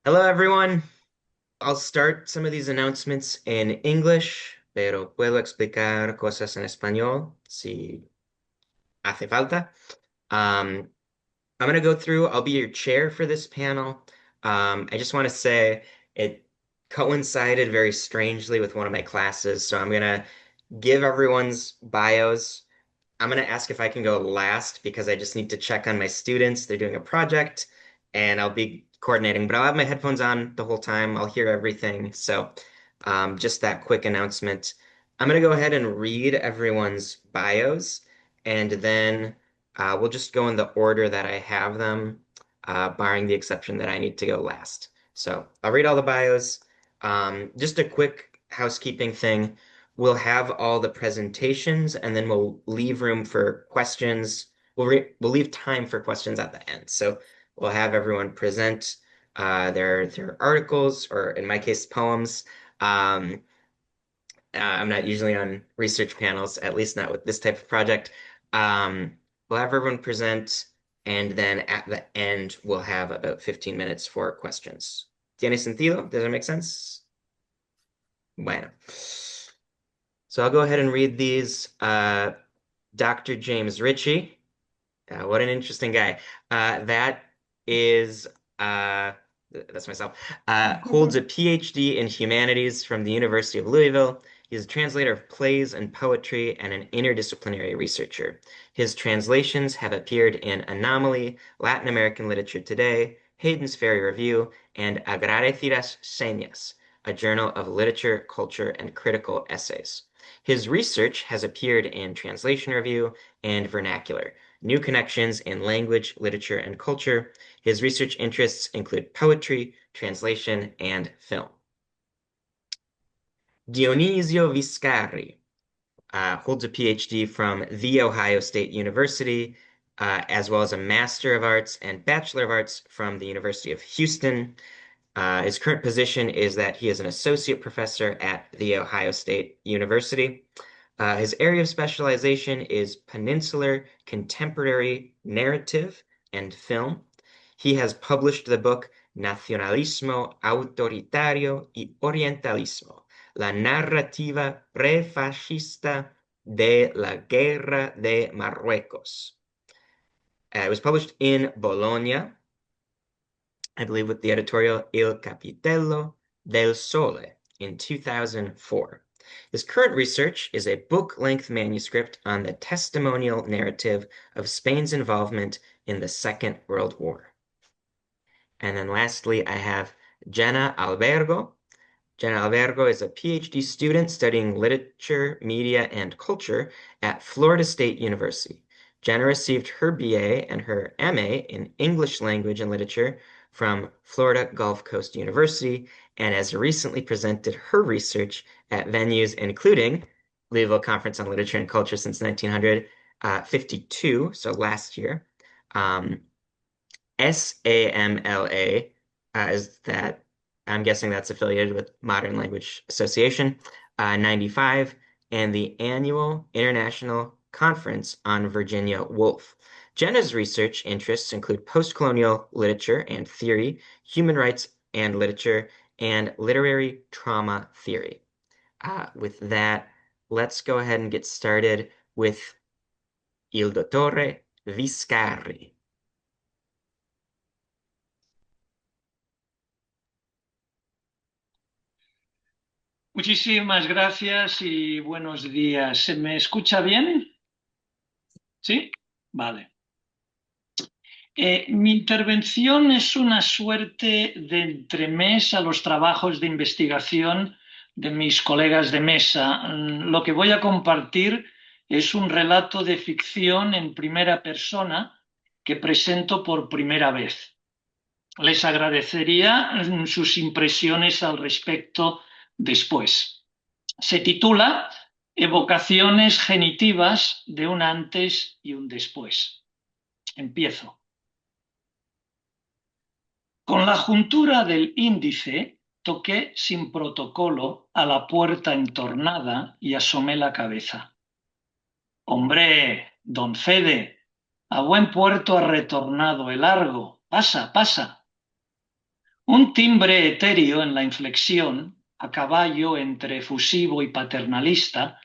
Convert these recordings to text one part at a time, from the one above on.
Hello, everyone. I'll start some of these announcements in English, pero puedo explicar cosas en español si hace falta. Um, I'm going to go through, I'll be your chair for this panel. I just want to say it coincided very strangely with one of my classes, so I'm going to give everyone's bios. I'm going to ask if I can go last because I just need to check on my students. They're doing a project and I'll be coordinating, but I'll have my headphones on the whole time. I'll hear everything. So, just that quick announcement. I'm going to go ahead and read everyone's bios and then we'll just go in the order that I have them, barring the exception that I need to go last. So, I'll read all the bios. Just a quick housekeeping thing. We'll have all the presentations and then we'll leave room for questions. We'll leave time for questions at the end. So we'll have everyone present their articles, or in my case, poems. Um, I'm not usually on research panels, at least not with this type of project. We'll have everyone present, and then at the end, we'll have about 15 minutes for questions. ¿Tiene sentido? Does that make sense? Bueno. So I'll go ahead and read these. Dr. James Ritchie, what an interesting guy. That is, uh, that's myself, holds a PhD in humanities from the University of Louisville. He is a translator of plays and poetry and an interdisciplinary researcher. His translations have appeared in Anomaly, Latin American Literature Today, Hayden's Ferry Review, and Agradecidas Señas, a journal of literature, culture, and critical essays. His research has appeared in Translation Review and Vernacular, New Connections in Language, Literature, and Culture. His research interests include poetry, translation, and film. Dionisio Viscarri holds a PhD from The Ohio State University, as well as a Master of Arts and Bachelor of Arts from the University of Houston. His current position is that he is an associate professor at The Ohio State University. His area of specialization is peninsular contemporary narrative and film. He has published the book Nacionalismo Autoritario y Orientalismo, la narrativa prefascista de la Guerra de Marruecos. It was published in Bologna, I believe, with the editorial Il Capitello del Sole in 2004. His current research is a book-length manuscript on the testimonial narrative of Spain's involvement in the Second World War. And then lastly, I have Jenna Albergo. Jenna Albergo is a PhD student studying literature, media, and culture at Florida State University. Jenna received her BA and her MA in English Language and Literature from Florida Gulf Coast University and has recently presented her research at venues including Louisville Conference on Literature and Culture since 1952, so last year. SAMLA is that, I'm guessing that's affiliated with Modern Language Association, 95, and the annual International Conference on Virginia Woolf. Jenna's research interests include post-colonial literature and theory, human rights and literature, and literary trauma theory. With that, let's go ahead and get started with Il Dottore Viscarri. Muchísimas gracias y buenos días. ¿Se me escucha bien? ¿Sí? Vale. Mi intervención es una suerte de entremés a los trabajos de investigación de mis colegas de mesa. Lo que voy a compartir es un relato de ficción en primera persona que presento por primera vez. Les agradecería sus impresiones al respecto después. Se titula Evocaciones genitivas de un antes y un después. Empiezo. Con la juntura del índice toqué sin protocolo a la puerta entornada y asomé la cabeza. Hombre, don Fede, a buen puerto ha retornado el Argo. Pasa, pasa. Un timbre etéreo en la inflexión, a caballo entre efusivo y paternalista,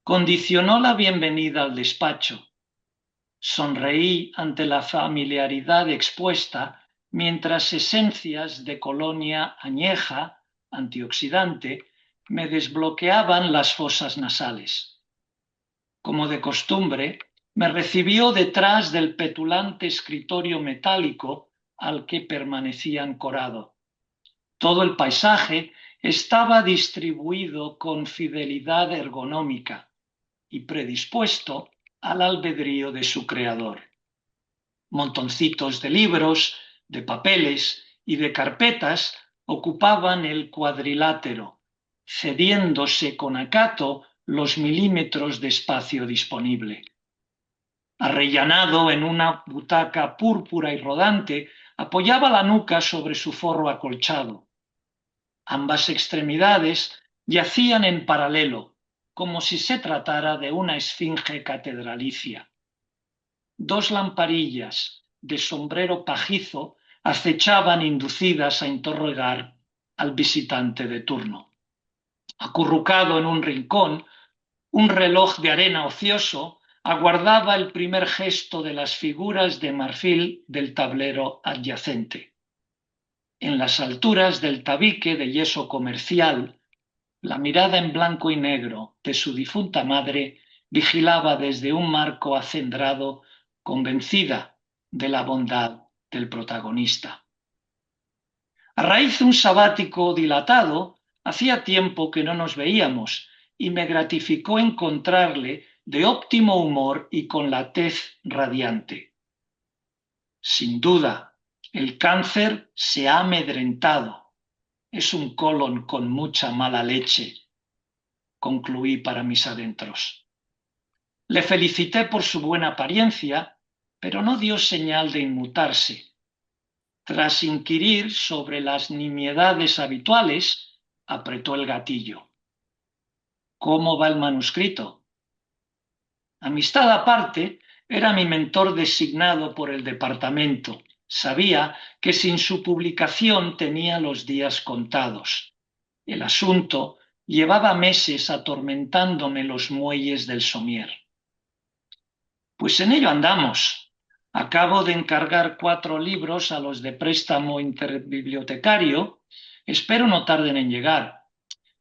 condicionó la bienvenida al despacho. Sonreí ante la familiaridad expuesta mientras esencias de colonia añeja, antioxidante, me desbloqueaban las fosas nasales. Como de costumbre, me recibió detrás del petulante escritorio metálico al que permanecía ancorado. Todo el paisaje estaba distribuido con fidelidad ergonómica y predispuesto al albedrío de su creador. Montoncitos de libros, de papeles y de carpetas ocupaban el cuadrilátero, cediéndose con acato los milímetros de espacio disponible. Arrellanado en una butaca púrpura y rodante, apoyaba la nuca sobre su forro acolchado. Ambas extremidades yacían en paralelo, como si se tratara de una esfinge catedralicia. Dos lamparillas de sombrero pajizo acechaban inducidas a interrogar al visitante de turno. Acurrucado en un rincón, un reloj de arena ocioso aguardaba el primer gesto de las figuras de marfil del tablero adyacente. En las alturas del tabique de yeso comercial, la mirada en blanco y negro de su difunta madre vigilaba desde un marco acendrado, convencida de la bondad del protagonista. A raíz de un sabático dilatado, hacía tiempo que no nos veíamos y me gratificó encontrarle de óptimo humor y con la tez radiante. Sin duda, el cáncer se ha amedrentado. Es un colon con mucha mala leche, concluí para mis adentros. Le felicité por su buena apariencia, pero no dio señal de inmutarse. Tras inquirir sobre las nimiedades habituales, apretó el gatillo. ¿Cómo va el manuscrito? Amistad aparte, era mi mentor designado por el departamento. Sabía que sin su publicación tenía los días contados. El asunto llevaba meses atormentándome los muelles del somier. Pues en ello andamos. Acabo de encargar 4 libros a los de préstamo interbibliotecario. Espero no tarden en llegar.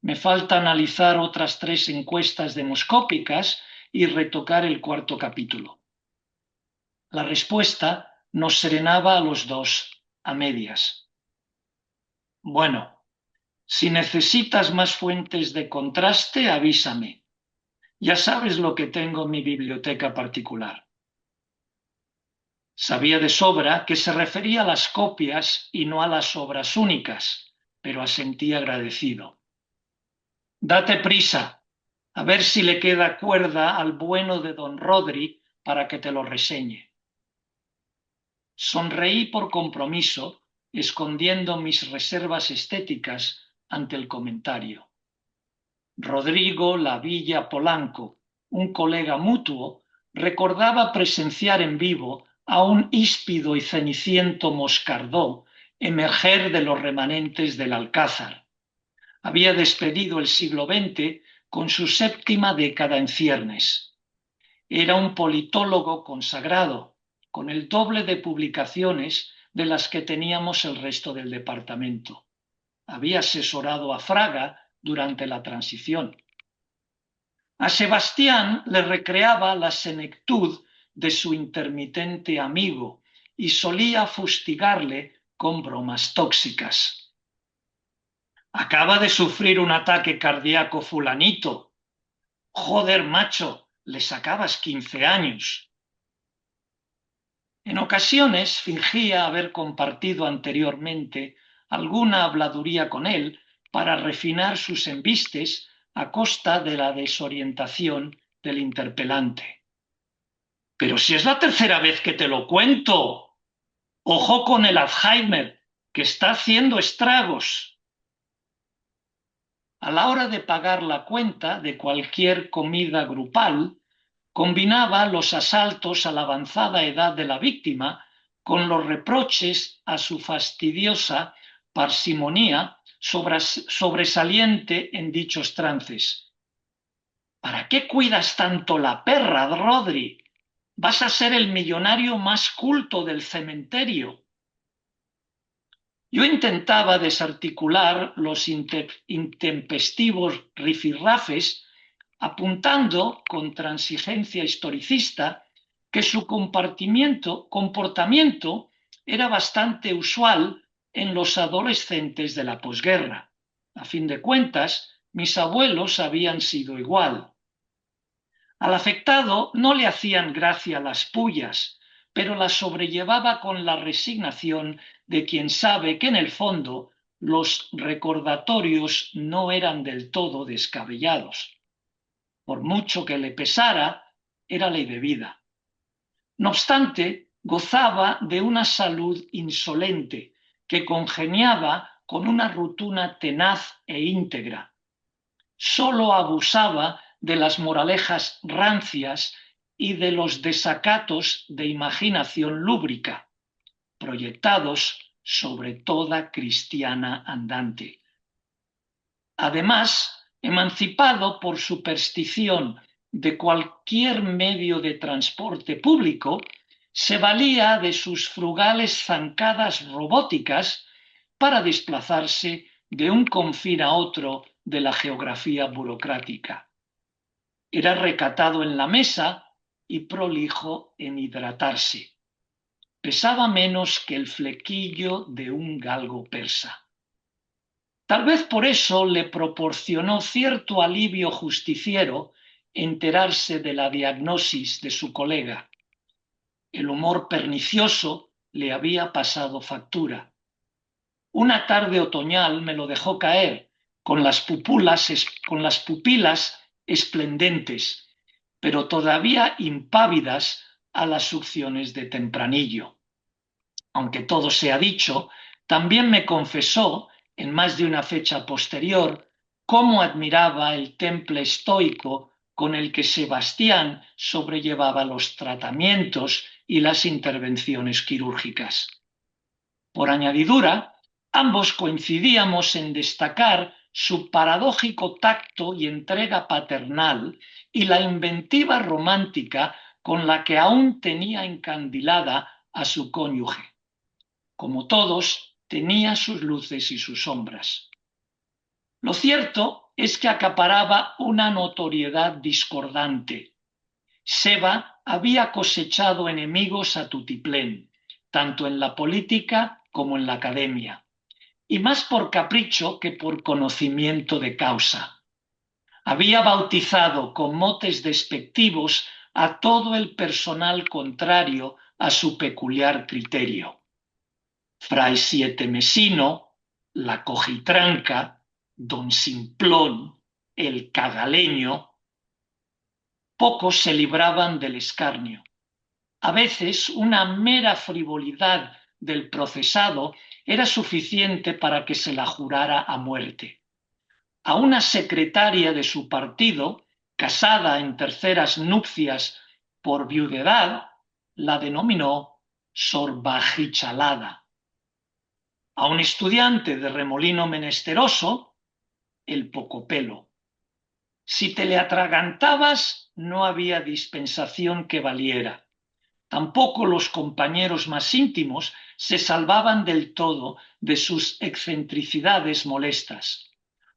Me falta analizar otras 3 encuestas demoscópicas y retocar el 4.º capítulo. La respuesta nos serenaba a los dos, a medias. Bueno, si necesitas más fuentes de contraste, avísame. Ya sabes lo que tengo en mi biblioteca particular. Sabía de sobra que se refería a las copias y no a las obras únicas, pero asentí agradecido. Date prisa, a ver si le queda cuerda al bueno de don Rodri para que te lo reseñe. Sonreí por compromiso, escondiendo mis reservas estéticas ante el comentario. Rodrigo Lavilla Polanco, un colega mutuo, recordaba presenciar en vivo a un híspido y ceniciento moscardó emerger de los remanentes del Alcázar. Había despedido el siglo XX con su 7ª década en ciernes. Era un politólogo consagrado, con el doble de publicaciones de las que teníamos el resto del departamento. Había asesorado a Fraga durante la transición. A Sebastián le recreaba la senectud de su intermitente amigo y solía fustigarle con bromas tóxicas. Acaba de sufrir un ataque cardíaco fulanito. Joder, macho, le sacabas 15 años. En ocasiones fingía haber compartido anteriormente alguna habladuría con él para refinar sus embistes a costa de la desorientación del interpelante. Pero si es la 3.ª vez que te lo cuento. Ojo con el Alzheimer, que está haciendo estragos. A la hora de pagar la cuenta de cualquier comida grupal, combinaba los asaltos a la avanzada edad de la víctima con los reproches a su fastidiosa parsimonía sobresaliente en dichos trances. ¿Para qué cuidas tanto la perra, Rodri? Vas a ser el millonario más culto del cementerio. Yo intentaba desarticular los intempestivos rifirrafes, apuntando con transigencia historicista que su comportamiento era bastante usual en los adolescentes de la posguerra. A fin de cuentas, mis abuelos habían sido igual. Al afectado no le hacían gracia las pullas, pero las sobrellevaba con la resignación de quien sabe que en el fondo los recordatorios no eran del todo descabellados. Por mucho que le pesara, era ley de vida. No obstante, gozaba de una salud insolente que congeniaba con una rutina tenaz e íntegra. Solo abusaba de las moralejas rancias y de los desacatos de imaginación lúbrica, proyectados sobre toda cristiana andante. Además, emancipado por superstición de cualquier medio de transporte público, se valía de sus frugales zancadas robóticas para desplazarse de un confín a otro de la geografía burocrática. Era recatado en la mesa y prolijo en hidratarse. Pesaba menos que el flequillo de un galgo persa. Tal vez por eso le proporcionó cierto alivio justiciero enterarse de la diagnosis de su colega. El humor pernicioso le había pasado factura. Una tarde otoñal me lo dejó caer, con las pupilas esplendentes, pero todavía impávidas a las succiones de tempranillo. Aunque todo sea dicho, también me confesó, en más de una fecha posterior, cómo admiraba el temple estoico con el que Sebastián sobrellevaba los tratamientos y las intervenciones quirúrgicas. Por añadidura, ambos coincidíamos en destacar su paradójico tacto y entrega paternal y la inventiva romántica con la que aún tenía encandilada a su cónyuge. Como todos, tenía sus luces y sus sombras. Lo cierto es que acaparaba una notoriedad discordante. Seba había cosechado enemigos a tutiplén, tanto en la política como en la academia, y más por capricho que por conocimiento de causa. Había bautizado con motes despectivos a todo el personal contrario a su peculiar criterio. Fray Siete Mesino, la Cojitranca, Don Simplón, el Cagaleño. Pocos se libraban del escarnio. A veces una mera frivolidad del procesado era suficiente para que se la jurara a muerte. A una secretaria de su partido, casada en terceras nupcias por viudedad, la denominó sorbajichalada. A un estudiante de remolino menesteroso, el pocopelo. Si te le atragantabas, no había dispensación que valiera. Tampoco los compañeros más íntimos se salvaban del todo de sus excentricidades molestas.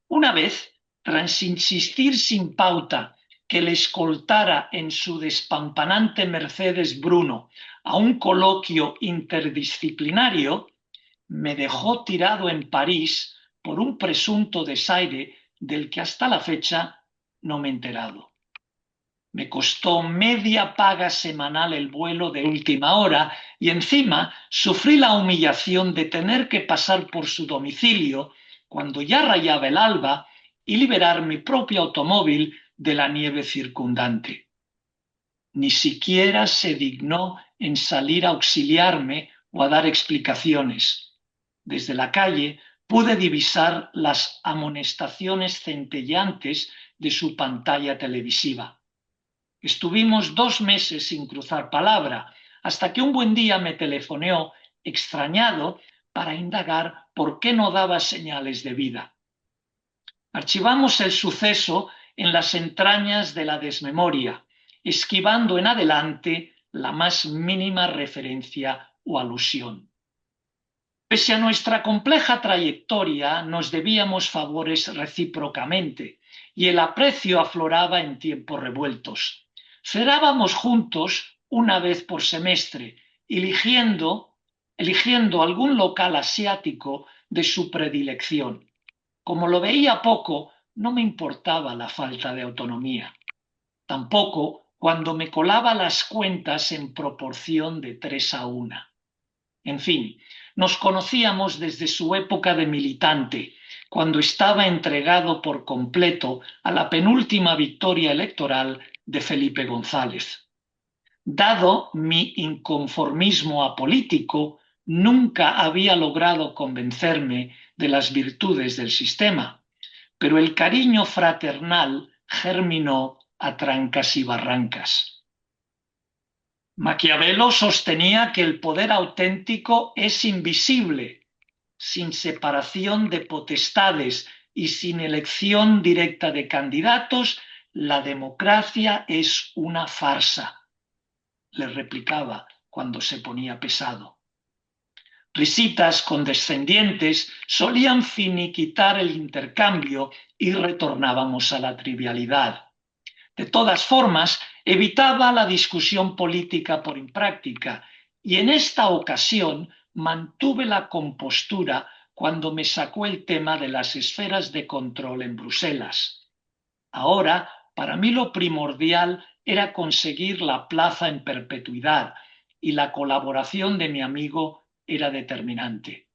Una vez, tras insistir sin pauta que le escoltara en su despampanante Mercedes Bruno a un coloquio interdisciplinario, me dejó tirado en París por un presunto desaire del que hasta la fecha no me he enterado. Me costó media paga semanal el vuelo de última hora y encima sufrí la humillación de tener que pasar por su domicilio cuando ya rayaba el alba y liberar mi propio automóvil de la nieve circundante. Ni siquiera se dignó en salir a auxiliarme o a dar explicaciones. Desde la calle pude divisar las amonestaciones centelleantes de su pantalla televisiva. Estuvimos 2 meses sin cruzar palabra, hasta que un buen día me telefoneó, extrañado, para indagar por qué no daba señales de vida. Archivamos el suceso en las entrañas de la desmemoria, esquivando en adelante la más mínima referencia o alusión. Pese a nuestra compleja trayectoria, nos debíamos favores recíprocamente y el aprecio afloraba en tiempos revueltos. Cenábamos juntos una vez por semestre, eligiendo algún local asiático de su predilección. Como lo veía poco, no me importaba la falta de autonomía. Tampoco cuando me colaba las cuentas en proporción de 3-1. En fin, nos conocíamos desde su época de militante, cuando estaba entregado por completo a la penúltima victoria electoral de Felipe González. Dado mi inconformismo apolítico, nunca había logrado convencerme de las virtudes del sistema, pero el cariño fraternal germinó a trancas y barrancas. Maquiavelo sostenía que el poder auténtico es invisible, sin separación de potestades y sin elección directa de candidatos. La democracia es una farsa, le replicaba cuando se ponía pesado. Risitas condescendientes solían finiquitar el intercambio y retornábamos a la trivialidad. De todas formas, evitaba la discusión política por impráctica y en esta ocasión mantuve la compostura cuando me sacó el tema de las esferas de control en Bruselas. Ahora, para mí lo primordial era conseguir la plaza en perpetuidad y la colaboración de mi amigo era determinante.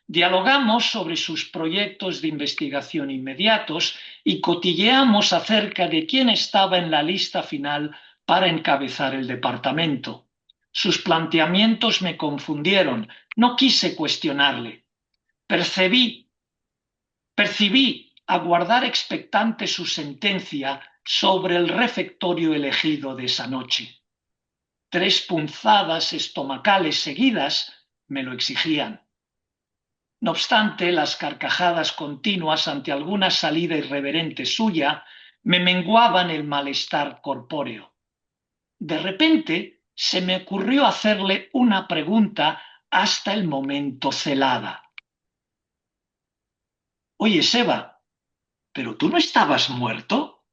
Dialogamos sobre sus proyectos de investigación inmediatos y cotilleamos acerca de quién estaba en la lista final para encabezar el departamento. Sus planteamientos me confundieron, no quise cuestionarle. Percibí aguardar expectante su sentencia sobre el refectorio elegido de esa noche. 3 punzadas estomacales seguidas me lo exigían. No obstante, las carcajadas continuas ante alguna salida irreverente suya me menguaban el malestar corpóreo. De repente se me ocurrió hacerle una pregunta hasta el momento celada. Oye, Seba, ¿pero tú no estabas muerto?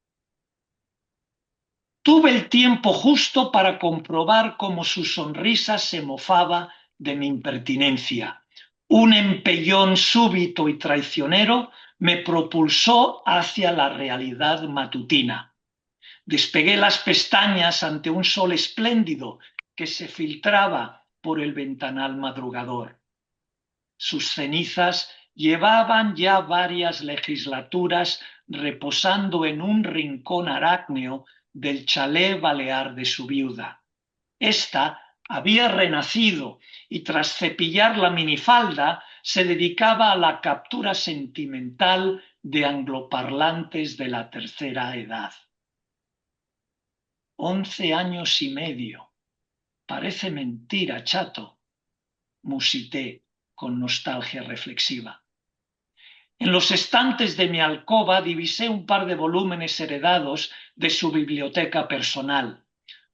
Tuve el tiempo justo para comprobar cómo su sonrisa se mofaba de mi impertinencia. Un empellón súbito y traicionero me propulsó hacia la realidad matutina. Despegué las pestañas ante un sol espléndido que se filtraba por el ventanal madrugador. Sus cenizas llevaban ya varias legislaturas reposando en un rincón arácneo del chalet balear de su viuda. Esta había renacido y tras cepillar la minifalda se dedicaba a la captura sentimental de angloparlantes de la tercera edad. 11 años y medio. Parece mentira, chato, musité con nostalgia reflexiva. En los estantes de mi alcoba divisé un par de volúmenes heredados de su biblioteca personal.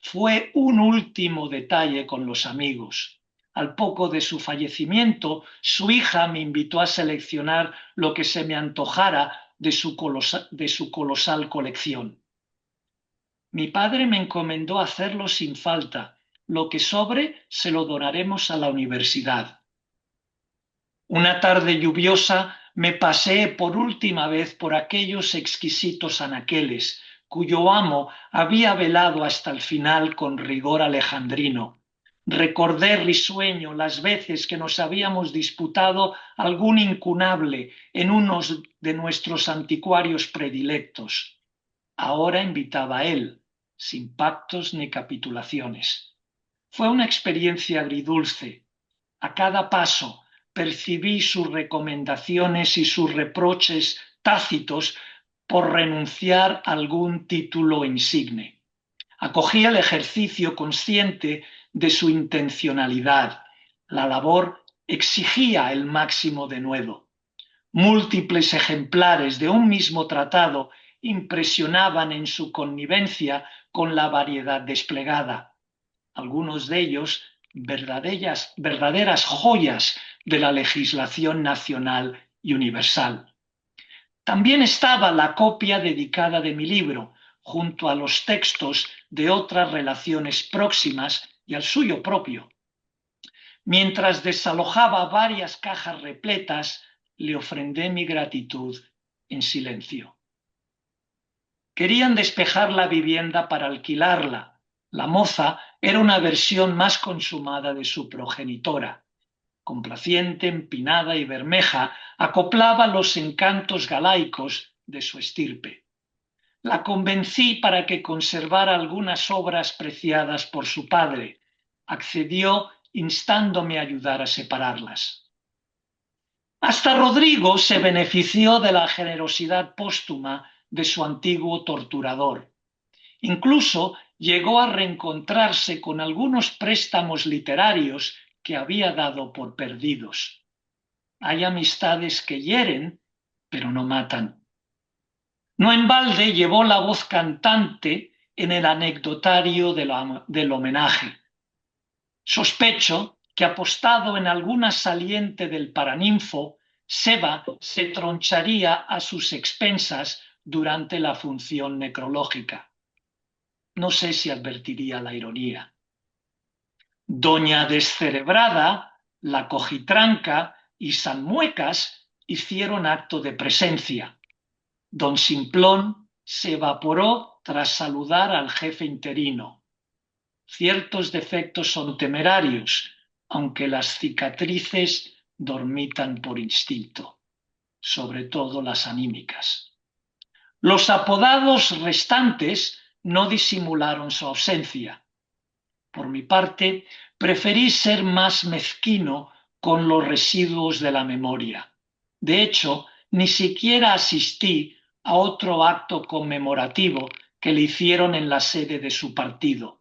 Fue un último detalle con los amigos. Al poco de su fallecimiento, su hija me invitó a seleccionar lo que se me antojara de su colosal colección. Mi padre me encomendó hacerlo sin falta. Lo que sobre se lo donaremos a la universidad. Una tarde lluviosa me paseé por última vez por aquellos exquisitos anaqueles, cuyo amo había velado hasta el final con rigor alejandrino. Recordé risueño las veces que nos habíamos disputado algún incunable en uno de nuestros anticuarios predilectos. Ahora invitaba a él, sin pactos ni capitulaciones. Fue una experiencia agridulce. A cada paso percibí sus recomendaciones y sus reproches tácitos por renunciar a algún título insigne. Acogí el ejercicio consciente de su intencionalidad. La labor exigía el máximo denuedo. Múltiples ejemplares de un mismo tratado impresionaban en su connivencia con la variedad desplegada, algunos de ellos verdaderas joyas de la legislación nacional y universal. También estaba la copia dedicada de mi libro, junto a los textos de otras relaciones próximas y al suyo propio. Mientras desalojaba varias cajas repletas, le ofrendé mi gratitud en silencio. Querían despejar la vivienda para alquilarla. La moza era una versión más consumada de su progenitora. Complaciente, empinada y bermeja, acoplaba los encantos galaicos de su estirpe. La convencí para que conservara algunas obras preciadas por su padre. Accedió instándome a ayudar a separarlas. Hasta Rodrigo se benefició de la generosidad póstuma de su antiguo torturador. Incluso llegó a reencontrarse con algunos préstamos literarios que había dado por perdidos. Hay amistades que hieren, pero no matan. No en balde llevó la voz cantante en el anecdotario del homenaje. Sospecho que apostado en alguna saliente del Paraninfo, Seba se troncharía a sus expensas durante la función necrológica. No sé si advertiría la ironía. Doña Descerebrada, la Cojitranca y San Muecas hicieron acto de presencia. Don Simplón se evaporó tras saludar al jefe interino. Ciertos defectos son temerarios, aunque las cicatrices dormitan por instinto, sobre todo las anímicas. Los apodados restantes no disimularon su ausencia. Por mi parte, preferí ser más mezquino con los residuos de la memoria. De hecho, ni siquiera asistí a otro acto conmemorativo que le hicieron en la sede de su partido.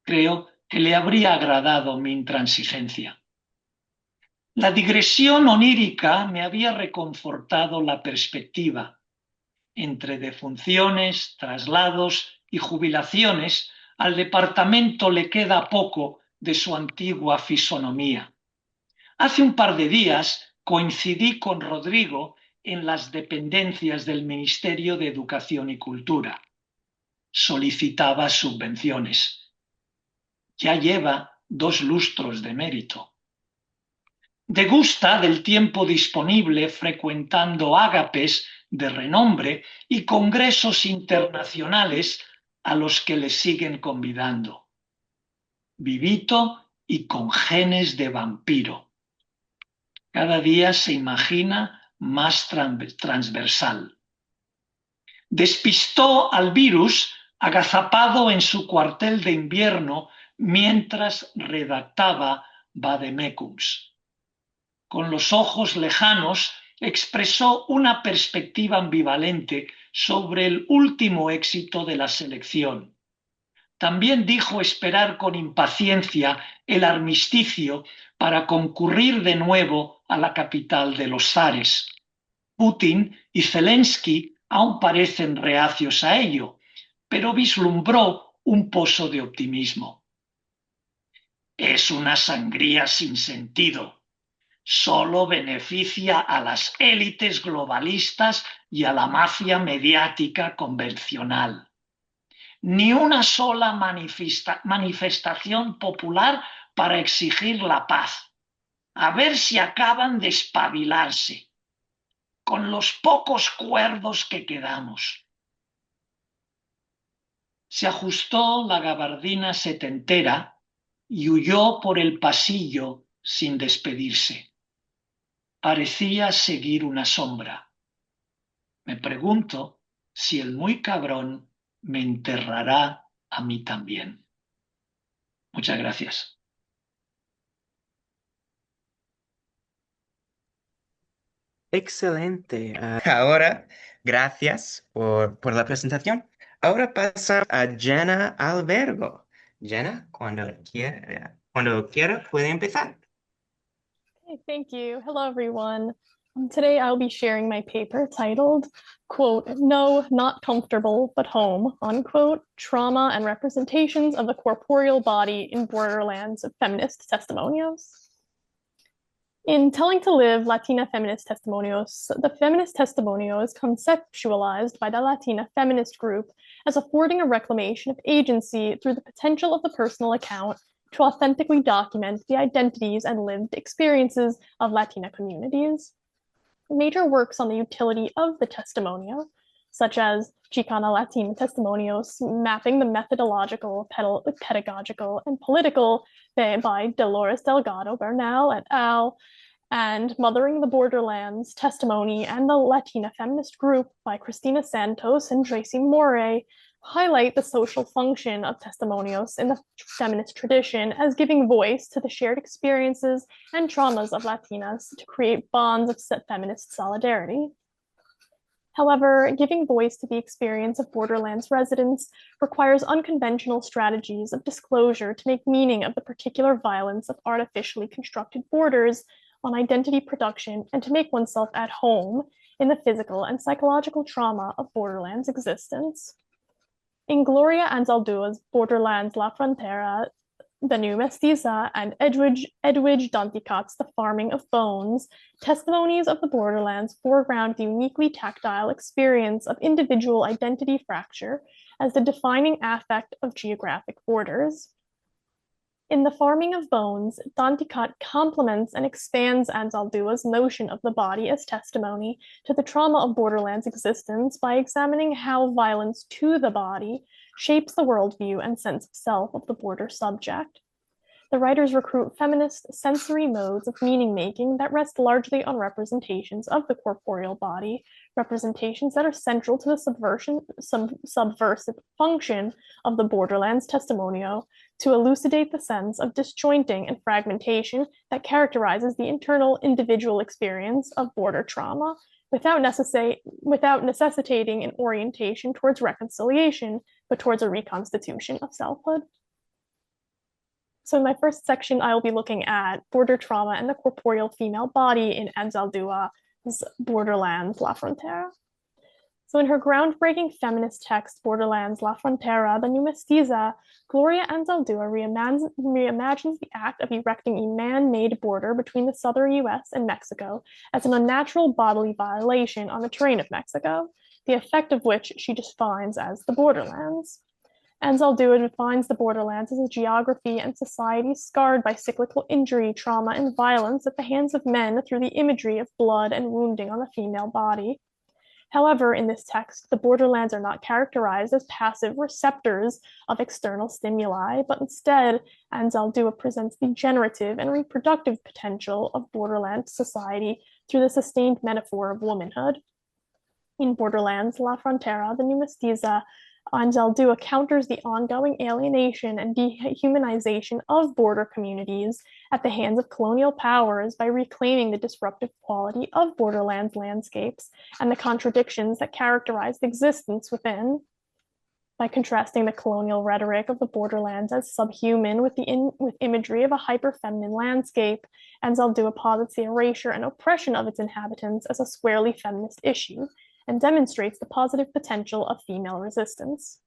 Creo que le habría agradado mi intransigencia. La digresión onírica me había reconfortado la perspectiva. Entre defunciones, traslados y jubilaciones, al departamento le queda poco de su antigua fisonomía. Hace un par de días coincidí con Rodrigo en las dependencias del Ministerio de Educación y Cultura. Solicitaba subvenciones. Ya lleva 2 lustros de mérito. Degusta del tiempo disponible frecuentando ágapes de renombre y congresos internacionales a los que le siguen convidando. Vivito y con genes de vampiro. Cada día se imagina más transversal. Despistó al virus agazapado en su cuartel de invierno mientras redactaba Vademecums. Con los ojos lejanos expresó una perspectiva ambivalente sobre el último éxito de la selección. También dijo esperar con impaciencia el armisticio para concurrir de nuevo a la capital de los zares. Putin y Zelensky aún parecen reacios a ello, pero vislumbró un pozo de optimismo. Es una sangría sin sentido. Solo beneficia a las élites globalistas y a la mafia mediática convencional. Ni una sola manifestación popular para exigir la paz. A ver si acaban de espabilarse, con los pocos cuerdos que quedamos. Se ajustó la gabardina setentera y huyó por el pasillo sin despedirse. Parecía seguir una sombra. Me pregunto si el muy cabrón me enterrará a mí también. Muchas gracias. Excelente. Ahora, gracias por la presentación. Ahora pasa a Jenna Albergo. Jenna, cuando quiera, puede empezar. Thank you. Hello, everyone. Today I'll be sharing my paper titled, quote, "No, not comfortable, but home," unquote, trauma and representations of the corporeal body in borderlands of feminist testimonios. In Telling to Live, Latina Feminist Testimonios, the feminist testimonio is conceptualized by the Latina feminist group as affording a reclamation of agency through the potential of the personal account to authentically document the identities and lived experiences of Latina communities. Major works on the utility of the testimonio, such as Chicana Latina Testimonios, mapping the methodological, pedagogical, and political by Dolores Delgado Bernal et al., and Mothering the Borderlands Testimony and the Latina Feminist Group by Cristina Santos and Tracy Moray highlight the social function of testimonios in the feminist tradition as giving voice to the shared experiences and traumas of Latinas to create bonds of feminist solidarity. However, giving voice to the experience of borderlands residents requires unconventional strategies of disclosure to make meaning of the particular violence of artificially constructed borders on identity production and to make oneself at home in the physical and psychological trauma of borderlands existence. In Gloria Anzaldua's Borderlands La Frontera, The New Mestiza, and Edwidge Danticat's The Farming of Bones, testimonies of the borderlands foreground the uniquely tactile experience of individual identity fracture as the defining affect of geographic borders. In The Farming of Bones, Danticat complements and expands Anzaldua's notion of the body as testimony to the trauma of borderlands existence by examining how violence to the body shapes the worldview and sense of self of the border subject. The writers recruit feminist sensory modes of meaning-making that rest largely on representations of the corporeal body, representations that are central to the subversive function of the borderlands testimonio to elucidate the sense of disjointing and fragmentation that characterizes the internal individual experience of border trauma without necessitating an orientation towards reconciliation, but towards a reconstitution of selfhood. So in my first section, I will be looking at border trauma and the corporeal female body in Anzaldua's Borderlands La Frontera. So in her groundbreaking feminist text, Borderlands La Frontera, The New Mestiza, Gloria Anzaldúa reimagines the act of erecting a man-made border between the southern US and Mexico as an unnatural bodily violation on the terrain of Mexico, the effect of which she defines as the borderlands. Anzaldúa defines the borderlands as a geography and society scarred by cyclical injury, trauma, and violence at the hands of men through the imagery of blood and wounding on the female body. However, in this text, the borderlands are not characterized as passive receptors of external stimuli, but instead, Anzaldúa presents the generative and reproductive potential of borderland society through the sustained metaphor of womanhood. In Borderlands La Frontera, The New Mestiza, Anzaldúa counters the ongoing alienation and dehumanization of border communities at the hands of colonial powers by reclaiming the disruptive quality of borderlands landscapes and the contradictions that characterize existence within. By contrasting the colonial rhetoric of the borderlands as subhuman with imagery of a hyper-feminine landscape, Anzaldúa posits the erasure and oppression of its inhabitants as a squarely feminist issue, and demonstrates the positive potential of female resistance.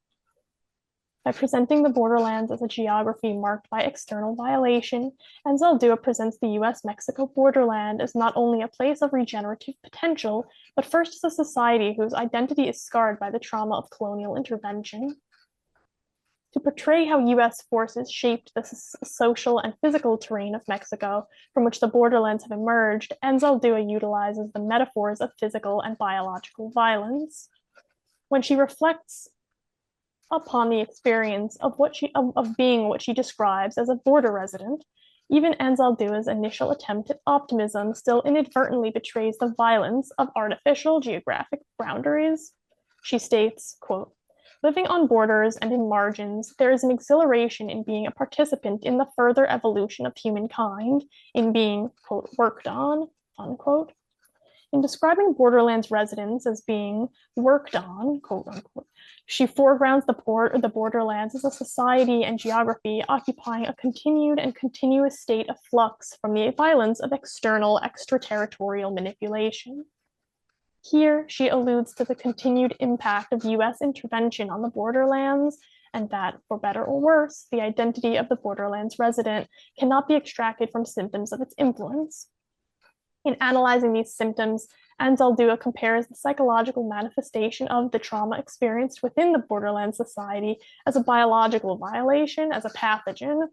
By presenting the borderlands as a geography marked by external violation, Anzaldúa presents the US-Mexico borderland as not only a place of regenerative potential, but first as a society whose identity is scarred by the trauma of colonial intervention. To portray how US forces shaped the social and physical terrain of Mexico from which the borderlands have emerged, Anzaldúa utilizes the metaphors of physical and biological violence. When she reflects upon the experience of being what she describes as a border resident, even Anzaldúa's initial attempt at optimism still inadvertently betrays the violence of artificial geographic boundaries. She states, quote, "Living on borders and in margins, there is an exhilaration in being a participant in the further evolution of humankind, in being, quote, worked on, unquote. In describing borderlands residents as being worked on, quote unquote, she foregrounds the borderlands as a society and geography occupying a continued and continuous state of flux from the violence of external extraterritorial manipulation. Here, she alludes to the continued impact of US intervention on the borderlands, and that, for better or worse, the identity of the borderlands resident cannot be extracted from symptoms of its influence. In analyzing these symptoms, Anzaldúa compares the psychological manifestation of the trauma experienced within the borderland society as a biological violation, as a pathogen.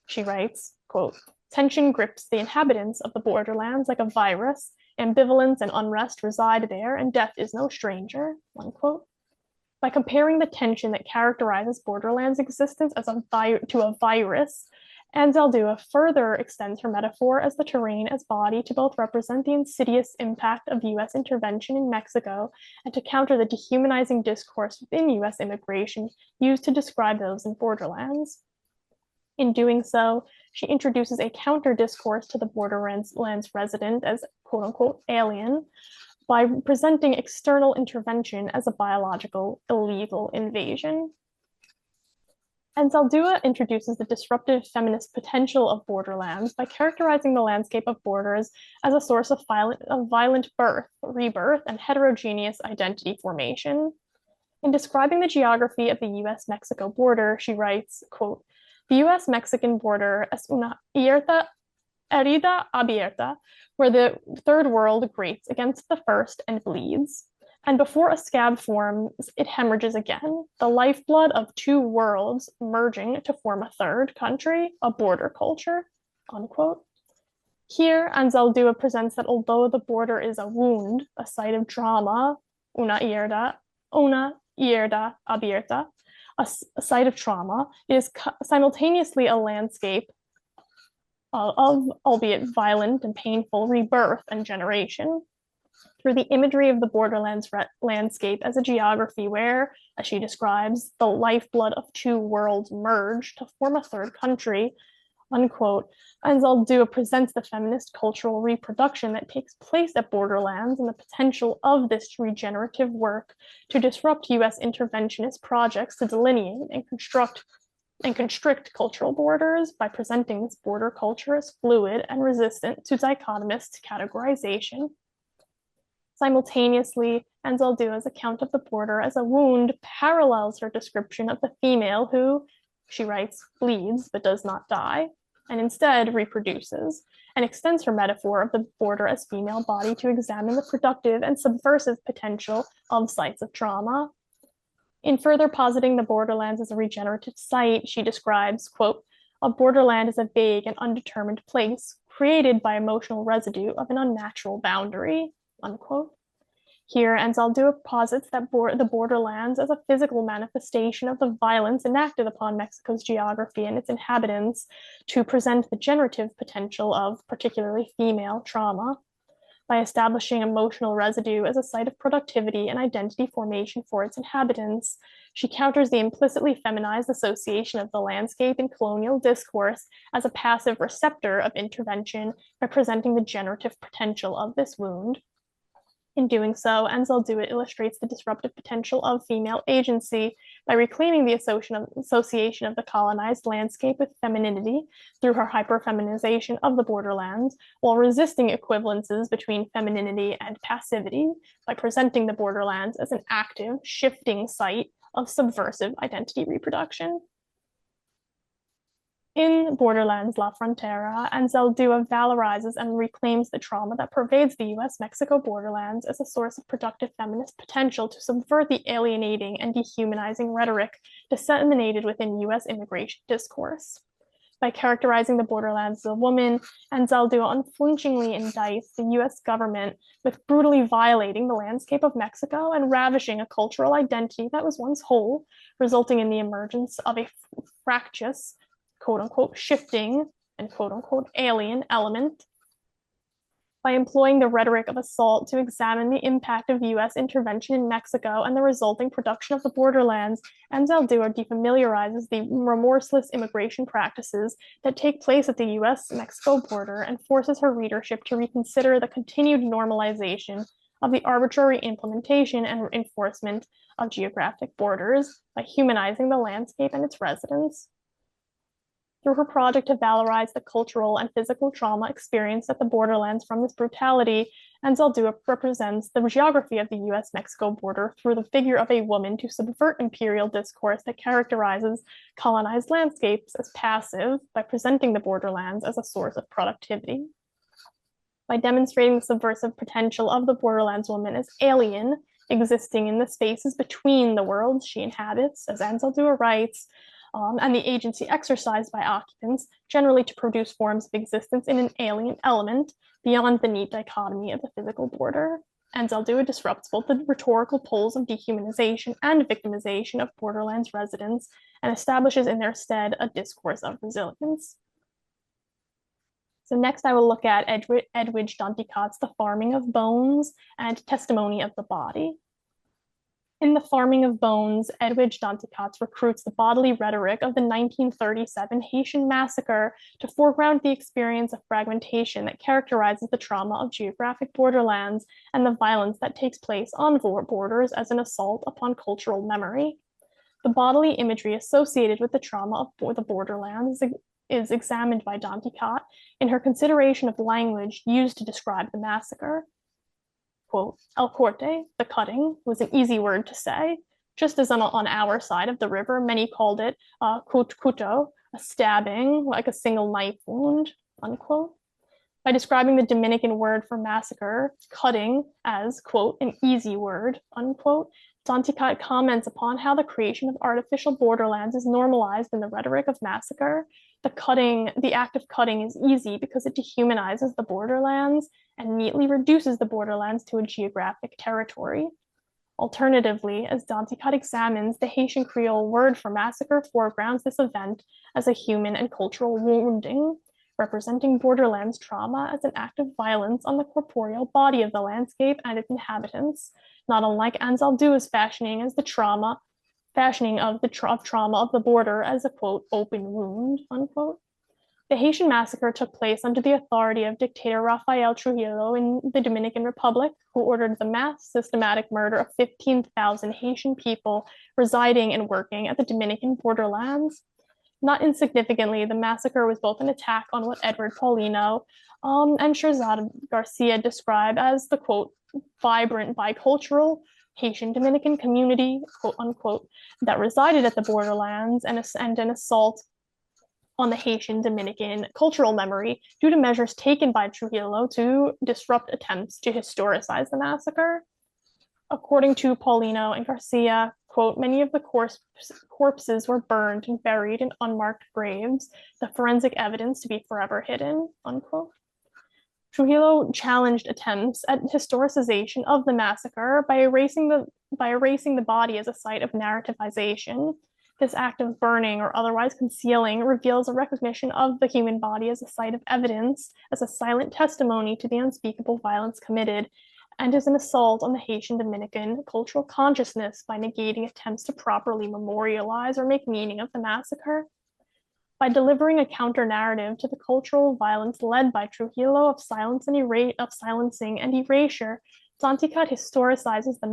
She writes, quote, tension grips the inhabitants of the borderlands like a virus, ambivalence and unrest reside there, and death is no stranger, unquote. By comparing the tension that characterizes borderlands existence as to a virus, Anzaldúa further extends her metaphor as the terrain as body to both represent the insidious impact of US intervention in Mexico and to counter the dehumanizing discourse within US immigration used to describe those in borderlands. In doing so, she introduces a counter discourse to the borderlands resident as quote unquote alien by presenting external intervention as a biological illegal invasion. Anzaldúa introduces the disruptive feminist potential of borderlands by characterizing the landscape of borders as a source of violent birth, rebirth, and heterogeneous identity formation. In describing the geography of the US-Mexico border, she writes, quote, the US-Mexican border es una herida abierta, where the third world grates against the first and bleeds. And before a scab forms, it hemorrhages again, the lifeblood of two worlds merging to form a third country, a border culture, unquote. Here, Anzaldúa presents that although the border is a wound, a site of trauma, una herida abierta, a site of trauma, it is simultaneously a landscape of, albeit violent and painful, rebirth and generation. Through the imagery of the borderlands landscape as a geography where, as she describes, the lifeblood of two worlds merge to form a third country, unquote, Anzaldúa presents the feminist cultural reproduction that takes place at borderlands and the potential of this regenerative work to disrupt US interventionist projects to delineate and constrict cultural borders by presenting this border culture as fluid and resistant to dichotomist categorization. Simultaneously, Anzaldúa's account of the border as a wound parallels her description of the female who, she writes, bleeds but does not die, and instead reproduces, and extends her metaphor of the border as female body to examine the productive and subversive potential of sites of trauma. In further positing the borderlands as a regenerative site, she describes, quote, a borderland is a vague and undetermined place created by emotional residue of an unnatural boundary, unquote. Here, Anzaldúa posits that the borderlands as a physical manifestation of the violence enacted upon Mexico's geography and its inhabitants to present the generative potential of particularly female trauma. By establishing emotional residue as a site of productivity and identity formation for its inhabitants, she counters the implicitly feminized association of the landscape in colonial discourse as a passive receptor of intervention by presenting the generative potential of this wound. In doing so, Anzaldúa illustrates the disruptive potential of female agency by reclaiming the association of the colonized landscape with femininity through her hyperfeminization of the borderlands, while resisting equivalences between femininity and passivity by presenting the borderlands as an active, shifting site of subversive identity reproduction. In Borderlands La Frontera, Anzaldúa valorizes and reclaims the trauma that pervades the US-Mexico borderlands as a source of productive feminist potential to subvert the alienating and dehumanizing rhetoric disseminated within US immigration discourse. By characterizing the borderlands as a woman, Anzaldúa unflinchingly indicts the US government with brutally violating the landscape of Mexico and ravishing a cultural identity that was once whole, resulting in the emergence of a fractious, quote unquote, shifting and quote unquote alien element. by employing the rhetoric of assault to examine the impact of US intervention in Mexico and the resulting production of the borderlands, Anzaldúa defamiliarizes the remorseless immigration practices that take place at the US-Mexico border and forces her readership to reconsider the continued normalization of the arbitrary implementation and enforcement of geographic borders by humanizing the landscape and its residents. Through her project to valorize the cultural and physical trauma experienced at the borderlands from this brutality, Anzaldúa represents the geography of the US-Mexico border through the figure of a woman to subvert imperial discourse that characterizes colonized landscapes as passive by presenting the borderlands as a source of productivity. By demonstrating the subversive potential of the borderlands woman as alien, existing in the spaces between the worlds she inhabits, as Anzaldúa writes, and the agency exercised by occupants, generally to produce forms of existence in an alien element beyond the neat dichotomy of the physical border. Anzaldúa disrupts both the rhetorical poles of dehumanization and victimization of borderlands residents and establishes in their stead a discourse of resilience. So next I will look at Edwidge Danticat's The Farming of Bones and Testimony of the Body. In The Farming of Bones, Edwidge Danticat recruits the bodily rhetoric of the 1937 Haitian massacre to foreground the experience of fragmentation that characterizes the trauma of geographic borderlands and the violence that takes place on borders as an assault upon cultural memory. The bodily imagery associated with the trauma of the borderlands is examined by Danticat in her consideration of language used to describe the massacre. Quote, El corte, the cutting, was an easy word to say. Just as on our side of the river, many called it cuto, a stabbing, like a single knife wound, unquote. By describing the Dominican word for massacre, cutting, as, quote, an easy word, unquote, Danticat comments upon how the creation of artificial borderlands is normalized in the rhetoric of massacre. The act of cutting is easy because it dehumanizes the borderlands and neatly reduces the borderlands to a geographic territory. Alternatively, as Danticat examines, the Haitian Creole word for massacre foregrounds this event as a human and cultural wounding, representing borderlands trauma as an act of violence on the corporeal body of the landscape and its inhabitants, not unlike Anzaldúa's fashioning of the trauma of the border as a, quote, open wound, unquote. The Haitian massacre took place under the authority of dictator Rafael Trujillo in the Dominican Republic, who ordered the mass systematic murder of 15,000 Haitian people residing and working at the Dominican borderlands. Not insignificantly, the massacre was both an attack on what Edward Paulino and Sherzad Garcia describe as the, quote, vibrant bicultural Haitian Dominican community, quote unquote, that resided at the borderlands and an assault on the Haitian Dominican cultural memory due to measures taken by Trujillo to disrupt attempts to historicize the massacre. According to Paulino and Garcia, quote, many of the corpses were burned and buried in unmarked graves, the forensic evidence to be forever hidden, unquote. Trujillo challenged attempts at historicization of the massacre by erasing the body as a site of narrativization. This act of burning or otherwise concealing reveals a recognition of the human body as a site of evidence, as a silent testimony to the unspeakable violence committed, and is an assault on the Haitian Dominican cultural consciousness by negating attempts to properly memorialize or make meaning of the massacre. By delivering a counter-narrative to the cultural violence led by Trujillo of silencing and erasure, Danticat historicizes the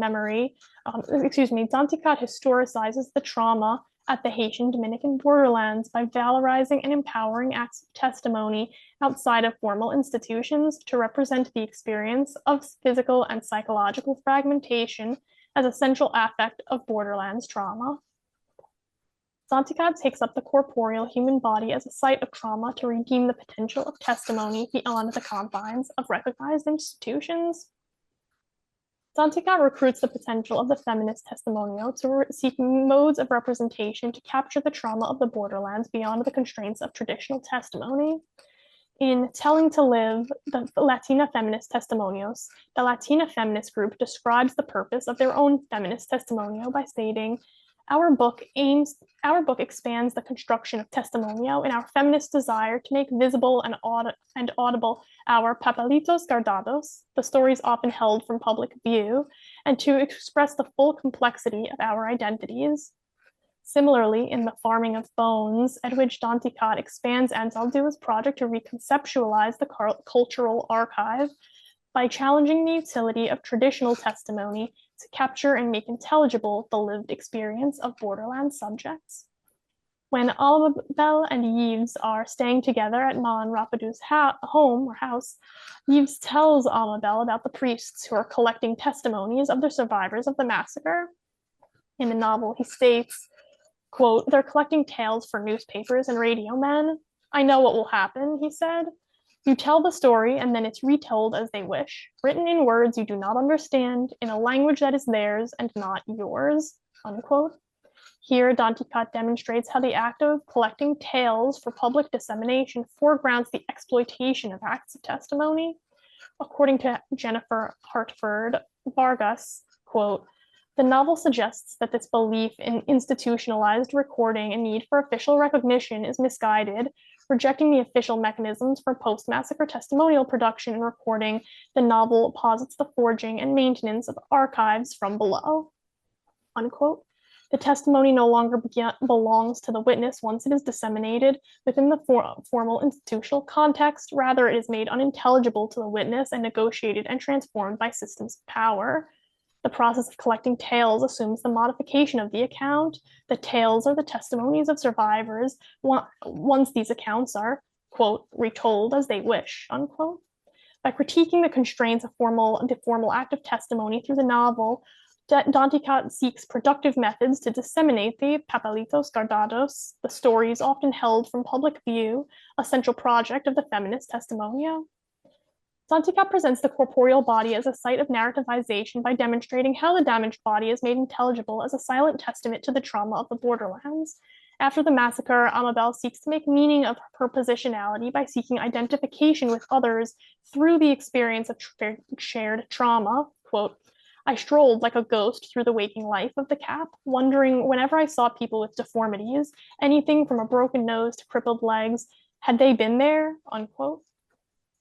trauma at the Haitian Dominican borderlands by valorizing and empowering acts of testimony outside of formal institutions to represent the experience of physical and psychological fragmentation as a central affect of borderlands trauma. Danticat takes up the corporeal human body as a site of trauma to redeem the potential of testimony beyond the confines of recognized institutions. Danticat recruits the potential of the feminist testimonial to seek modes of representation to capture the trauma of the borderlands beyond the constraints of traditional testimony. In Telling to Live, the Latina Feminist Testimonios, the Latina feminist group describes the purpose of their own feminist testimonio by stating, Our book expands the construction of testimonio in our feminist desire to make visible and audible our papelitos guardados, the stories often held from public view, and to express the full complexity of our identities. Similarly, in The Farming of Bones, Edwidge Danticat expands Anzaldua's project to reconceptualize the cultural archive by challenging the utility of traditional testimony to capture and make intelligible the lived experience of borderland subjects. When Amabel and Yves are staying together at Man Rapidu's home or house, Yves tells Amabel about the priests who are collecting testimonies of the survivors of the massacre. In the novel, he states, quote, "They're collecting tales for newspapers and radio men. I know what will happen," he said. "You tell the story and then it's retold as they wish, written in words you do not understand, in a language that is theirs and not yours," unquote. Here, Danticat demonstrates how the act of collecting tales for public dissemination foregrounds the exploitation of acts of testimony. According to Jennifer Hartford Vargas, quote, "The novel suggests that this belief in institutionalized recording and need for official recognition is misguided. Rejecting the official mechanisms for post-massacre testimonial production and recording, the novel posits the forging and maintenance of archives from below," unquote. The testimony no longer belongs to the witness once it is disseminated within the formal institutional context. Rather, it is made unintelligible to the witness and negotiated and transformed by systems of power. The process of collecting tales assumes the modification of the account. The tales are the testimonies of survivors once these accounts are, quote, "retold as they wish," unquote. By critiquing the constraints of the formal act of testimony through the novel, Danticat seeks productive methods to disseminate the papelitos guardados, the stories often held from public view, a central project of the feminist testimonio. Danticat presents the corporeal body as a site of narrativization by demonstrating how the damaged body is made intelligible as a silent testament to the trauma of the borderlands. After the massacre, Amabel seeks to make meaning of her positionality by seeking identification with others through the experience of shared trauma. Quote, "I strolled like a ghost through the waking life of the Cap, wondering whenever I saw people with deformities, anything from a broken nose to crippled legs, had they been there?" Unquote.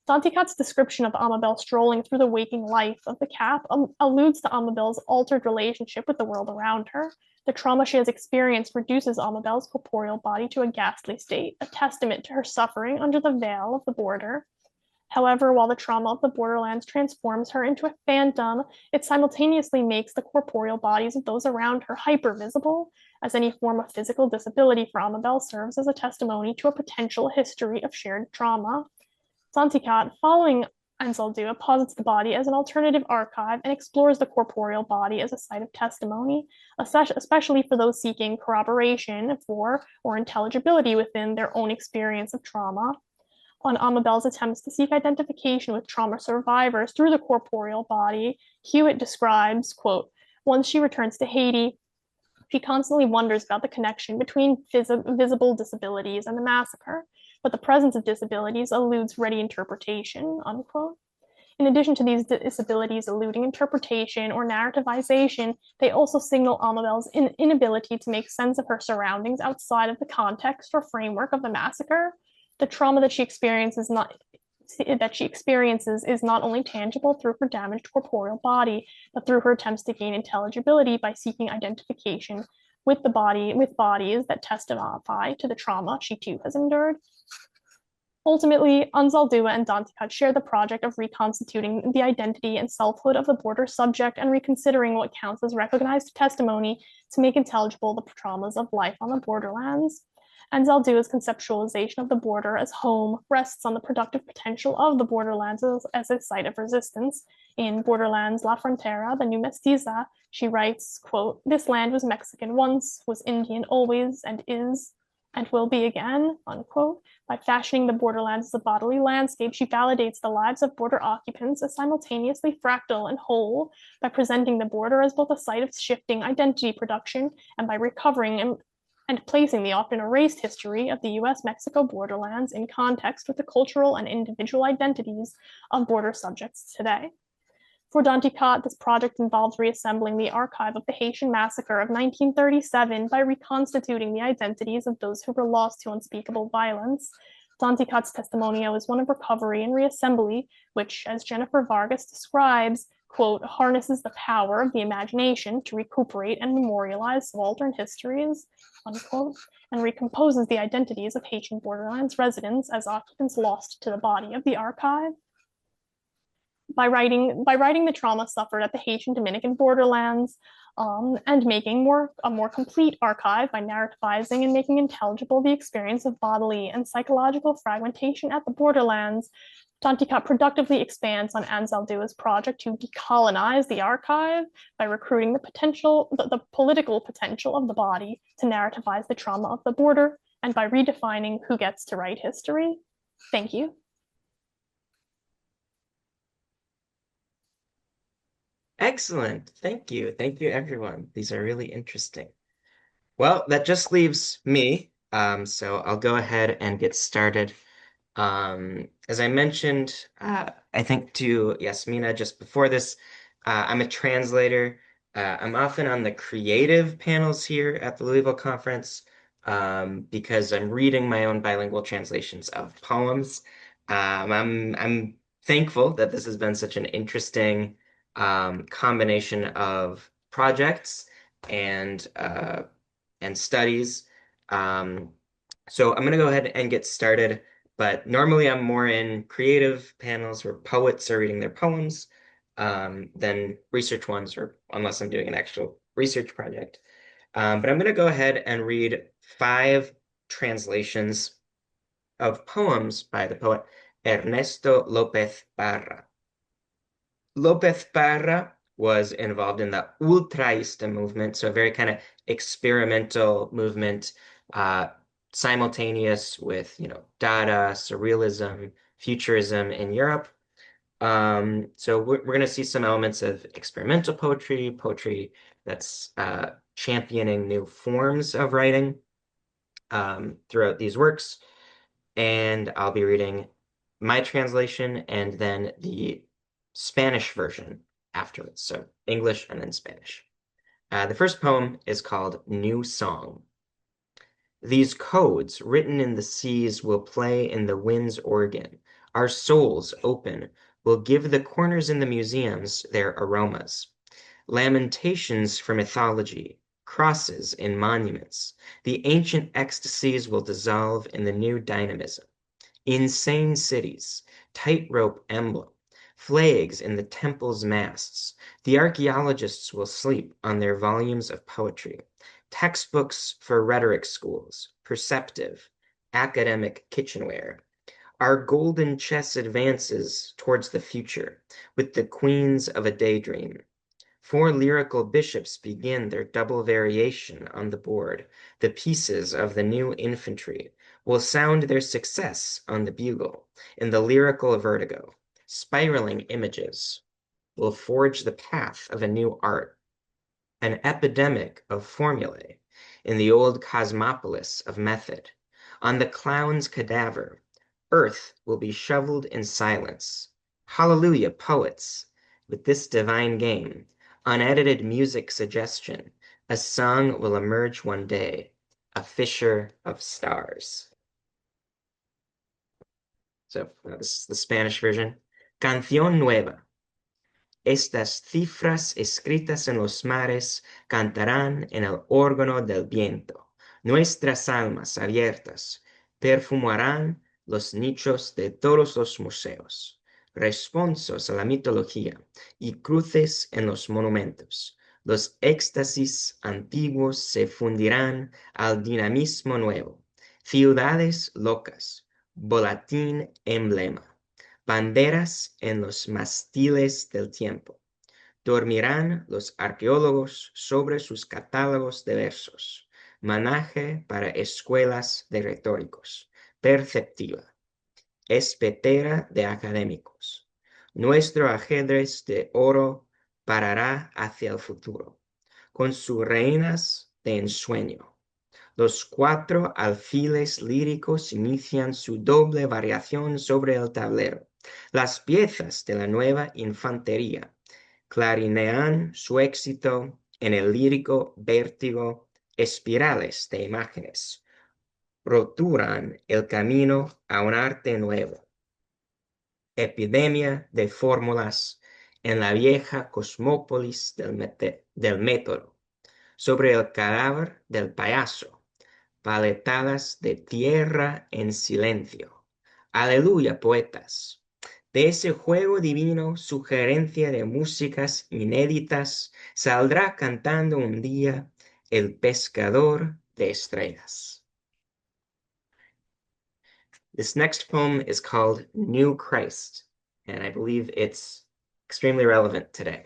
Danticat's description of Amabel strolling through the waking life of the Cap alludes to Amabel's altered relationship with the world around her. The trauma she has experienced reduces Amabel's corporeal body to a ghastly state, a testament to her suffering under the veil of the border. However, while the trauma of the borderlands transforms her into a phantom, it simultaneously makes the corporeal bodies of those around her hypervisible, as any form of physical disability for Amabel serves as a testimony to a potential history of shared trauma. Danticat, following Anzaldúa, posits the body as an alternative archive and explores the corporeal body as a site of testimony, especially for those seeking corroboration for or intelligibility within their own experience of trauma. On Amabel's attempts to seek identification with trauma survivors through the corporeal body, Hewitt describes, quote, "Once she returns to Haiti, she constantly wonders about the connection between visible disabilities and the massacre, but the presence of disabilities eludes ready interpretation," unquote. In addition to these disabilities eluding interpretation or narrativization, they also signal Amabel's inability to make sense of her surroundings outside of the context or framework of the massacre. The trauma that she experiences is not only tangible through her damaged corporeal body, but through her attempts to gain intelligibility by seeking identification with bodies that testify to the trauma she too has endured. Ultimately, Anzaldúa and Danticat share the project of reconstituting the identity and selfhood of the border subject and reconsidering what counts as recognized testimony to make intelligible the traumas of life on the borderlands. Anzaldúa's conceptualization of the border as home rests on the productive potential of the borderlands as a site of resistance. In Borderlands La Frontera, the New Mestiza, she writes, quote, "This land was Mexican once, was Indian always, and is, and will be again," unquote. By fashioning the borderlands as a bodily landscape, she validates the lives of border occupants as simultaneously fractal and whole by presenting the border as both a site of shifting identity production and by recovering and placing the often erased history of the US-Mexico borderlands in context with the cultural and individual identities of border subjects today. For Danticat, this project involves reassembling the archive of the Haitian massacre of 1937 by reconstituting the identities of those who were lost to unspeakable violence. Danticat's testimonial is one of recovery and reassembly, which, as Jennifer Vargas describes, quote, harnesses the power of the imagination to recuperate and memorialize subaltern histories, unquote, and recomposes the identities of Haitian borderlands residents as occupants lost to the body of the archive. By writing the trauma suffered at the Haitian Dominican borderlands, and making a more complete archive by narrativizing and making intelligible the experience of bodily and psychological fragmentation at the borderlands, Danticat productively expands on Ansel Dua's project to decolonize the archive by recruiting the political potential of the body to narrativize the trauma of the border, and by redefining who gets to write history. Thank you. Excellent. Thank you. Thank you, everyone. These are really interesting. Well, that just leaves me. So I'll go ahead and get started. As I mentioned, I think to Yasmina just before this, I'm a translator. I'm often on the creative panels here at the Louisville Conference because I'm reading my own bilingual translations of poems. I'm thankful that this has been such an interesting combination of projects and studies. So I'm gonna go ahead and get started. But normally I'm more in creative panels where poets are reading their poems than research ones, or unless I'm doing an actual research project. But I'm going to go ahead and read 5 translations of poems by the poet Ernesto López Parra. López Parra was involved in the ultraísta movement, so a very kind of experimental movement, simultaneous with, Dada, Surrealism, Futurism in Europe. So we're going to see some elements of experimental poetry that's championing new forms of writing throughout these works. And I'll be reading my translation and then the Spanish version afterwards. So English and then Spanish. The first poem is called New Song. These codes written in the seas will play in the wind's organ. Our souls open will give the corners in the museums their aromas. Lamentations for mythology, crosses in monuments. The ancient ecstasies will dissolve in the new dynamism. Insane cities, tightrope emblem, flags in the temple's masts. The archaeologists will sleep on their volumes of poetry. Textbooks for rhetoric schools, perceptive, academic kitchenware. Our golden chess advances towards the future with the queens of a daydream. 4 lyrical bishops begin their double variation on the board. The pieces of the new infantry will sound their success on the bugle in the lyrical vertigo. Spiraling images will forge the path of a new art. An epidemic of formulae in the old cosmopolis of method. On the clown's cadaver, earth will be shoveled in silence. Hallelujah, poets, with this divine game, unedited music suggestion, a song will emerge one day, a fisher of stars. So this is the Spanish version. Canción nueva. Estas cifras escritas en los mares cantarán en el órgano del viento. Nuestras almas abiertas perfumarán los nichos de todos los museos. Responsos a la mitología y cruces en los monumentos. Los éxtasis antiguos se fundirán al dinamismo nuevo. Ciudades locas, volatín emblema. Banderas en los mástiles del tiempo. Dormirán los arqueólogos sobre sus catálogos de versos. Manaje para escuelas de retóricos. Perceptiva. Espetera de académicos. Nuestro ajedrez de oro parará hacia el futuro, con sus reinas de ensueño. Los 4 alfiles líricos inician su doble variación sobre el tablero. Las piezas de la nueva infantería clarinean su éxito en el lírico vértigo, espirales de imágenes, roturan el camino a un arte nuevo, epidemia de fórmulas en la vieja cosmópolis del método, sobre el cadáver del payaso, paletadas de tierra en silencio. Aleluya, poetas. De ese juego divino, sugerencia de músicas inéditas, saldrá cantando un día el pescador de estrellas. This next poem is called New Christ, and I believe it's extremely relevant today.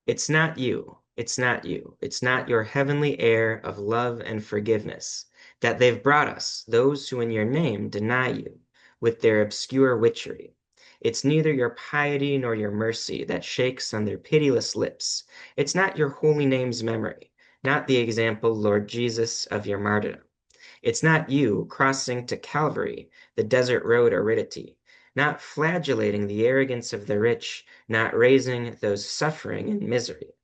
It's not you, it's not you, it's not your heavenly air of love and forgiveness that they've brought us, those who in your name deny you, with their obscure witchery. It's neither your piety nor your mercy that shakes on their pitiless lips. It's not your holy name's memory, not the example, Lord Jesus, of your martyrdom. It's not you crossing to Calvary, the desert road aridity, not flagellating the arrogance of the rich, not raising those suffering in misery.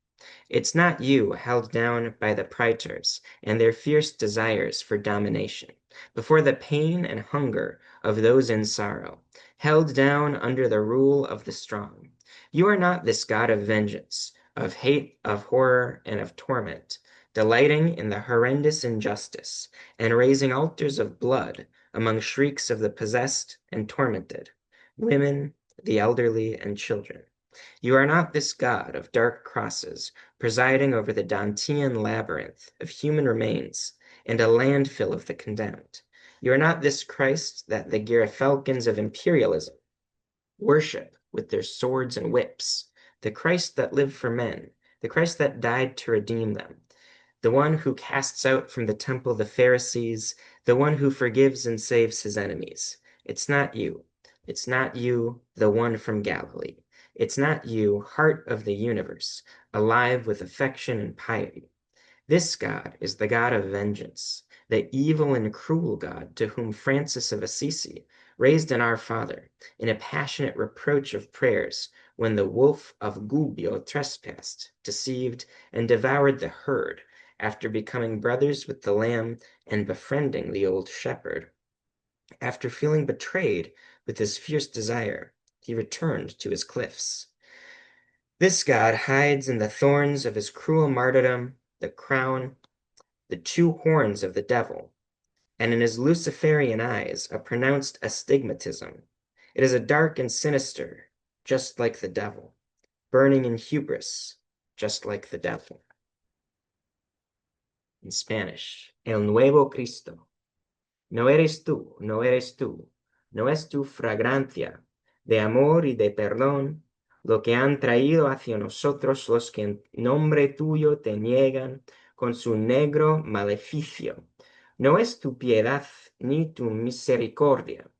It's not you held down by the praetors and their fierce desires for domination, before the pain and hunger of those in sorrow, held down under the rule of the strong. You are not this God of vengeance, of hate, of horror, and of torment, delighting in the horrendous injustice, and raising altars of blood among shrieks of the possessed and tormented, women, the elderly, and children. You are not this God of dark crosses, presiding over the Dantean labyrinth of human remains and a landfill of the condemned. You are not this Christ that the gerfalcons of imperialism worship with their swords and whips, the Christ that lived for men, the Christ that died to redeem them, the one who casts out from the temple the Pharisees, the one who forgives and saves his enemies. It's not you. It's not you, the one from Galilee. It's not you, heart of the universe, alive with affection and piety. This God is the God of vengeance, the evil and cruel God to whom Francis of Assisi raised an Our Father in a passionate reproach of prayers when the wolf of Gubbio trespassed, deceived, and devoured the herd after becoming brothers with the lamb and befriending the old shepherd. After feeling betrayed with his fierce desire, he returned to his cliffs. This God hides in the thorns of his cruel martyrdom, the crown, the two horns of the devil, and in his Luciferian eyes a pronounced astigmatism. It is a dark and sinister, just like the devil, burning in hubris, just like the devil. In Spanish, El Nuevo Cristo. No eres tú, no eres tú, no es tu fragancia de amor y de perdón lo que han traído hacia nosotros los que en nombre tuyo te niegan con su negro maleficio. No es tu piedad ni tu misericordia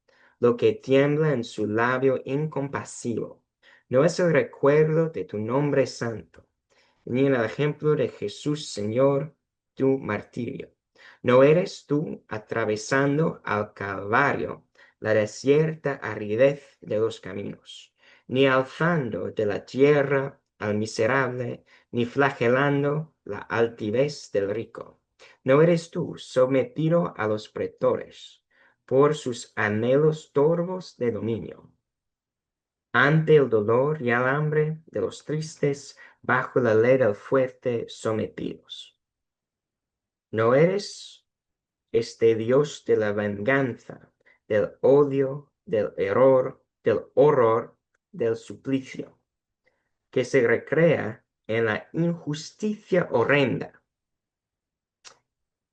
lo que tiembla en su labio incompasivo. No es el recuerdo de tu nombre santo, ni el ejemplo de Jesús, Señor, tu martirio. No eres tú atravesando al Calvario la desierta aridez de los caminos, ni alzando de la tierra al miserable, ni flagelando la altivez del rico. No eres tú sometido a los pretores por sus anhelos torvos de dominio. Ante el dolor y el hambre de los tristes, bajo la ley del fuerte sometidos. No eres este Dios de la venganza, del odio, del error, del horror, del suplicio, que se recrea en la injusticia horrenda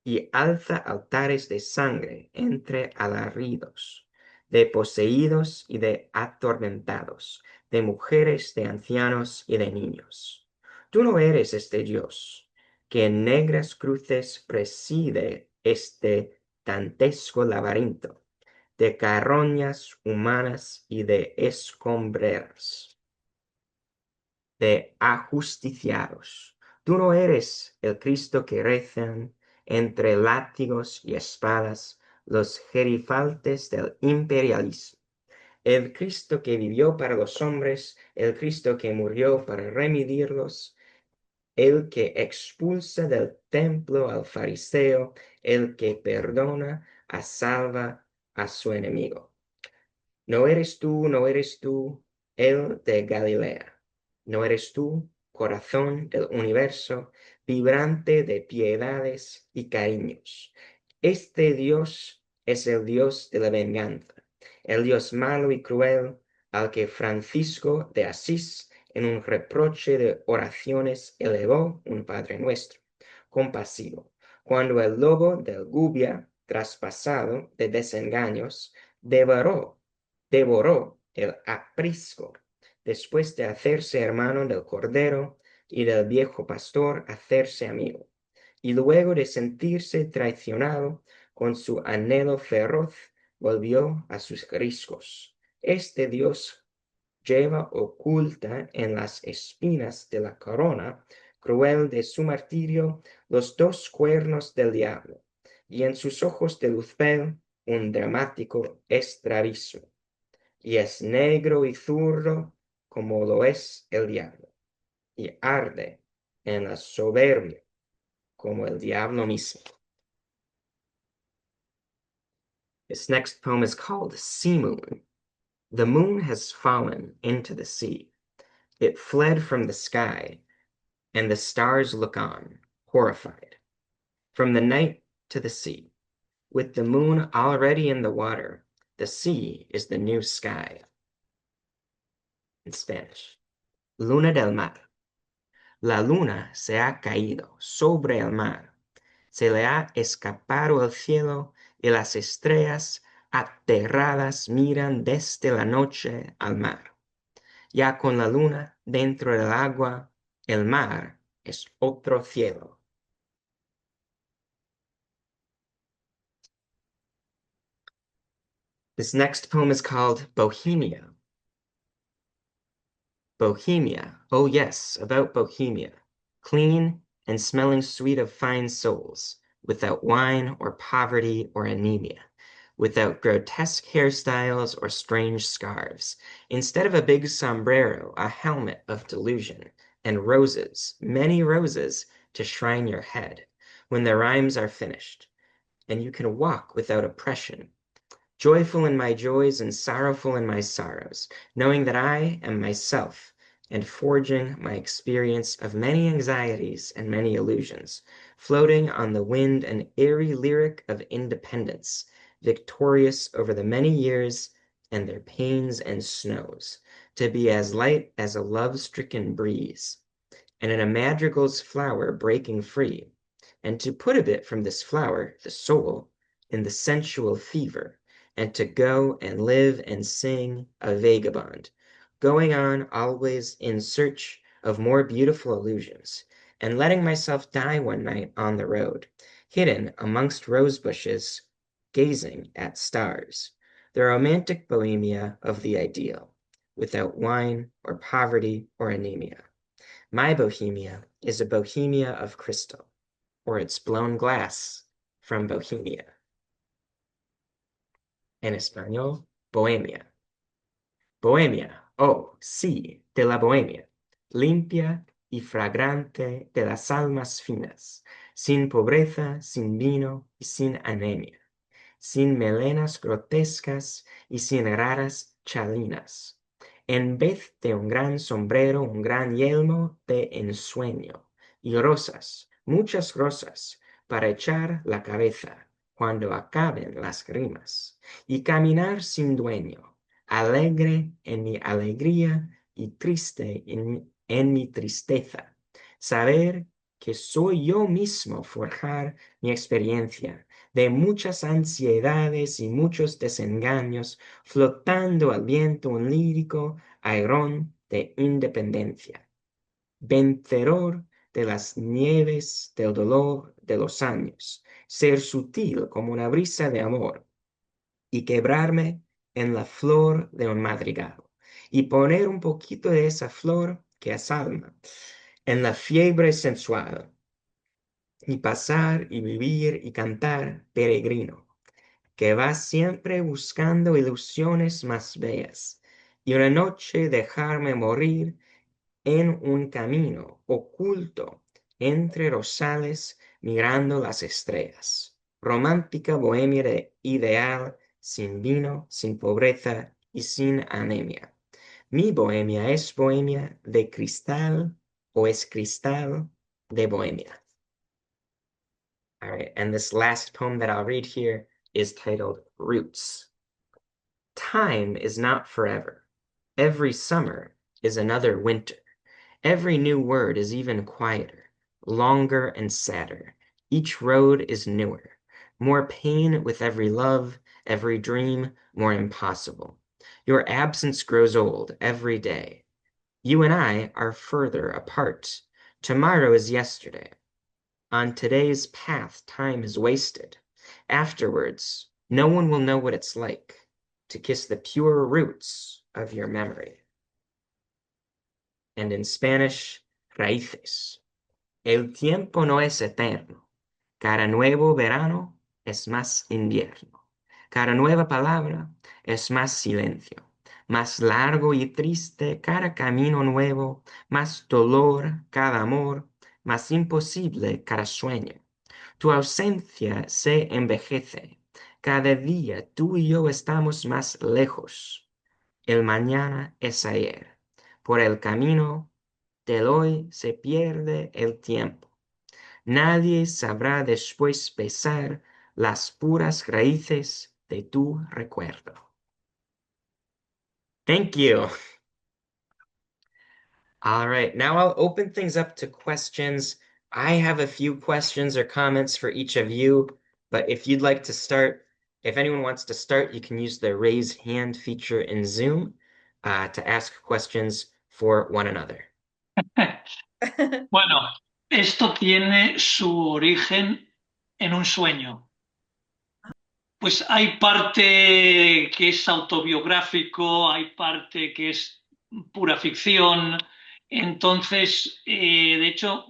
y alza altares de sangre entre alaridos, de poseídos y de atormentados, de mujeres, de ancianos y de niños. Tú no eres este Dios que en negras cruces preside este dantesco laberinto de carroñas humanas y de escombreras, de ajusticiados. Tú no eres el Cristo que rezan entre látigos y espadas los gerifaltes del imperialismo, el Cristo que vivió para los hombres, el Cristo que murió para remitirlos, el que expulsa del templo al fariseo, el que perdona a salva a su enemigo. No eres tú, el de Galilea. No eres tú, corazón del universo, vibrante de piedades y cariños. Este Dios es el Dios de la venganza, el Dios malo y cruel al que Francisco de Asís en un reproche de oraciones elevó un Padre Nuestro, compasivo, cuando el lobo del Gubia, traspasado de desengaños, devoró el aprisco, después de hacerse hermano del cordero y del viejo pastor hacerse amigo, y luego de sentirse traicionado con su anhelo feroz, volvió a sus riscos. Este Dios lleva oculta en las espinas de la corona cruel de su martirio los dos cuernos del diablo, y en sus ojos de luzbel un dramático estrabismo, y es negro y zurdo como lo es el diablo, y arde en la soberbia como el diablo mismo. This next poem is called Sea Moon. The moon has fallen into the sea. It fled from the sky, and the stars look on, horrified. From the night to the sea, with the moon already in the water, the sea is the new sky. In Spanish. Luna del mar. La luna se ha caído sobre el mar. Se le ha escapado el cielo y las estrellas aterradas miran desde la noche al mar. Ya con la luna dentro del agua, el mar es otro cielo. This next poem is called Bohemia. Bohemia, oh yes, about Bohemia, clean and smelling sweet of fine souls, without wine or poverty or anemia, without grotesque hairstyles or strange scarves, instead of a big sombrero, a helmet of delusion, and roses, many roses, to shrine your head, when the rhymes are finished, and you can walk without oppression, joyful in my joys and sorrowful in my sorrows, knowing that I am myself, and forging my experience of many anxieties and many illusions, floating on the wind an airy lyric of independence, victorious over the many years and their pains and snows, to be as light as a love-stricken breeze, and in a madrigal's flower breaking free, and to put a bit from this flower, the soul, in the sensual fever, and to go and live and sing a vagabond, going on always in search of more beautiful illusions, and letting myself die one night on the road, hidden amongst rose bushes, gazing at stars, the romantic bohemia of the ideal, without wine or poverty or anemia. My bohemia is a bohemia of crystal, or it's blown glass from Bohemia. En español, Bohemia. Bohemia, oh, sí, de la Bohemia, limpia y fragrante de las almas finas, sin pobreza, sin vino y sin anemia, sin melenas grotescas y sin raras chalinas. En vez de un gran sombrero, un gran yelmo de ensueño, y rosas, muchas rosas, para echar la cabeza cuando acaben las rimas, y caminar sin dueño, alegre en mi alegría y triste en mi tristeza. Saber que soy yo mismo forjar mi experiencia de muchas ansiedades y muchos desengaños, flotando al viento un lírico airón de independencia, vencedor de las nieves del dolor de los años, ser sutil como una brisa de amor y quebrarme en la flor de un madrigal y poner un poquito de esa flor que es alma en la fiebre sensual y pasar y vivir y cantar peregrino que va siempre buscando ilusiones más bellas, y una noche dejarme morir en un camino oculto entre rosales mirando las estrellas. Romántica bohemia ideal, sin vino, sin pobreza y sin anemia. Mi bohemia es bohemia de cristal o es cristal de bohemia. All right, and this last poem that I'll read here is titled Roots. Time is not forever. Every summer is another winter. Every new word is even quieter, longer and sadder. Each road is newer. More pain with every love, every dream more impossible. Your absence grows old every day. You and I are further apart. Tomorrow is yesterday. On today's path, time is wasted. Afterwards, no one will know what it's like to kiss the pure roots of your memory. And in Spanish, raíces. El tiempo no es eterno. Cada nuevo verano es más invierno. Cada nueva palabra es más silencio. Más largo y triste cada camino nuevo, más dolor cada amor, más imposible cada sueño. Tu ausencia se envejece. Cada día tú y yo estamos más lejos. El mañana es ayer. Por el camino del hoy se pierde el tiempo. Nadie sabrá después pesar las puras raíces de tu recuerdo. Thank you. All right, now I'll open things up to questions. I have a few questions or comments for each of you, but if you'd like to start, if anyone wants to start, you can use the raise hand feature in Zoom to ask questions for one another. Bueno, esto tiene su origen en un sueño. Pues hay parte que es autobiográfico, hay parte que es pura ficción. Entonces, de hecho,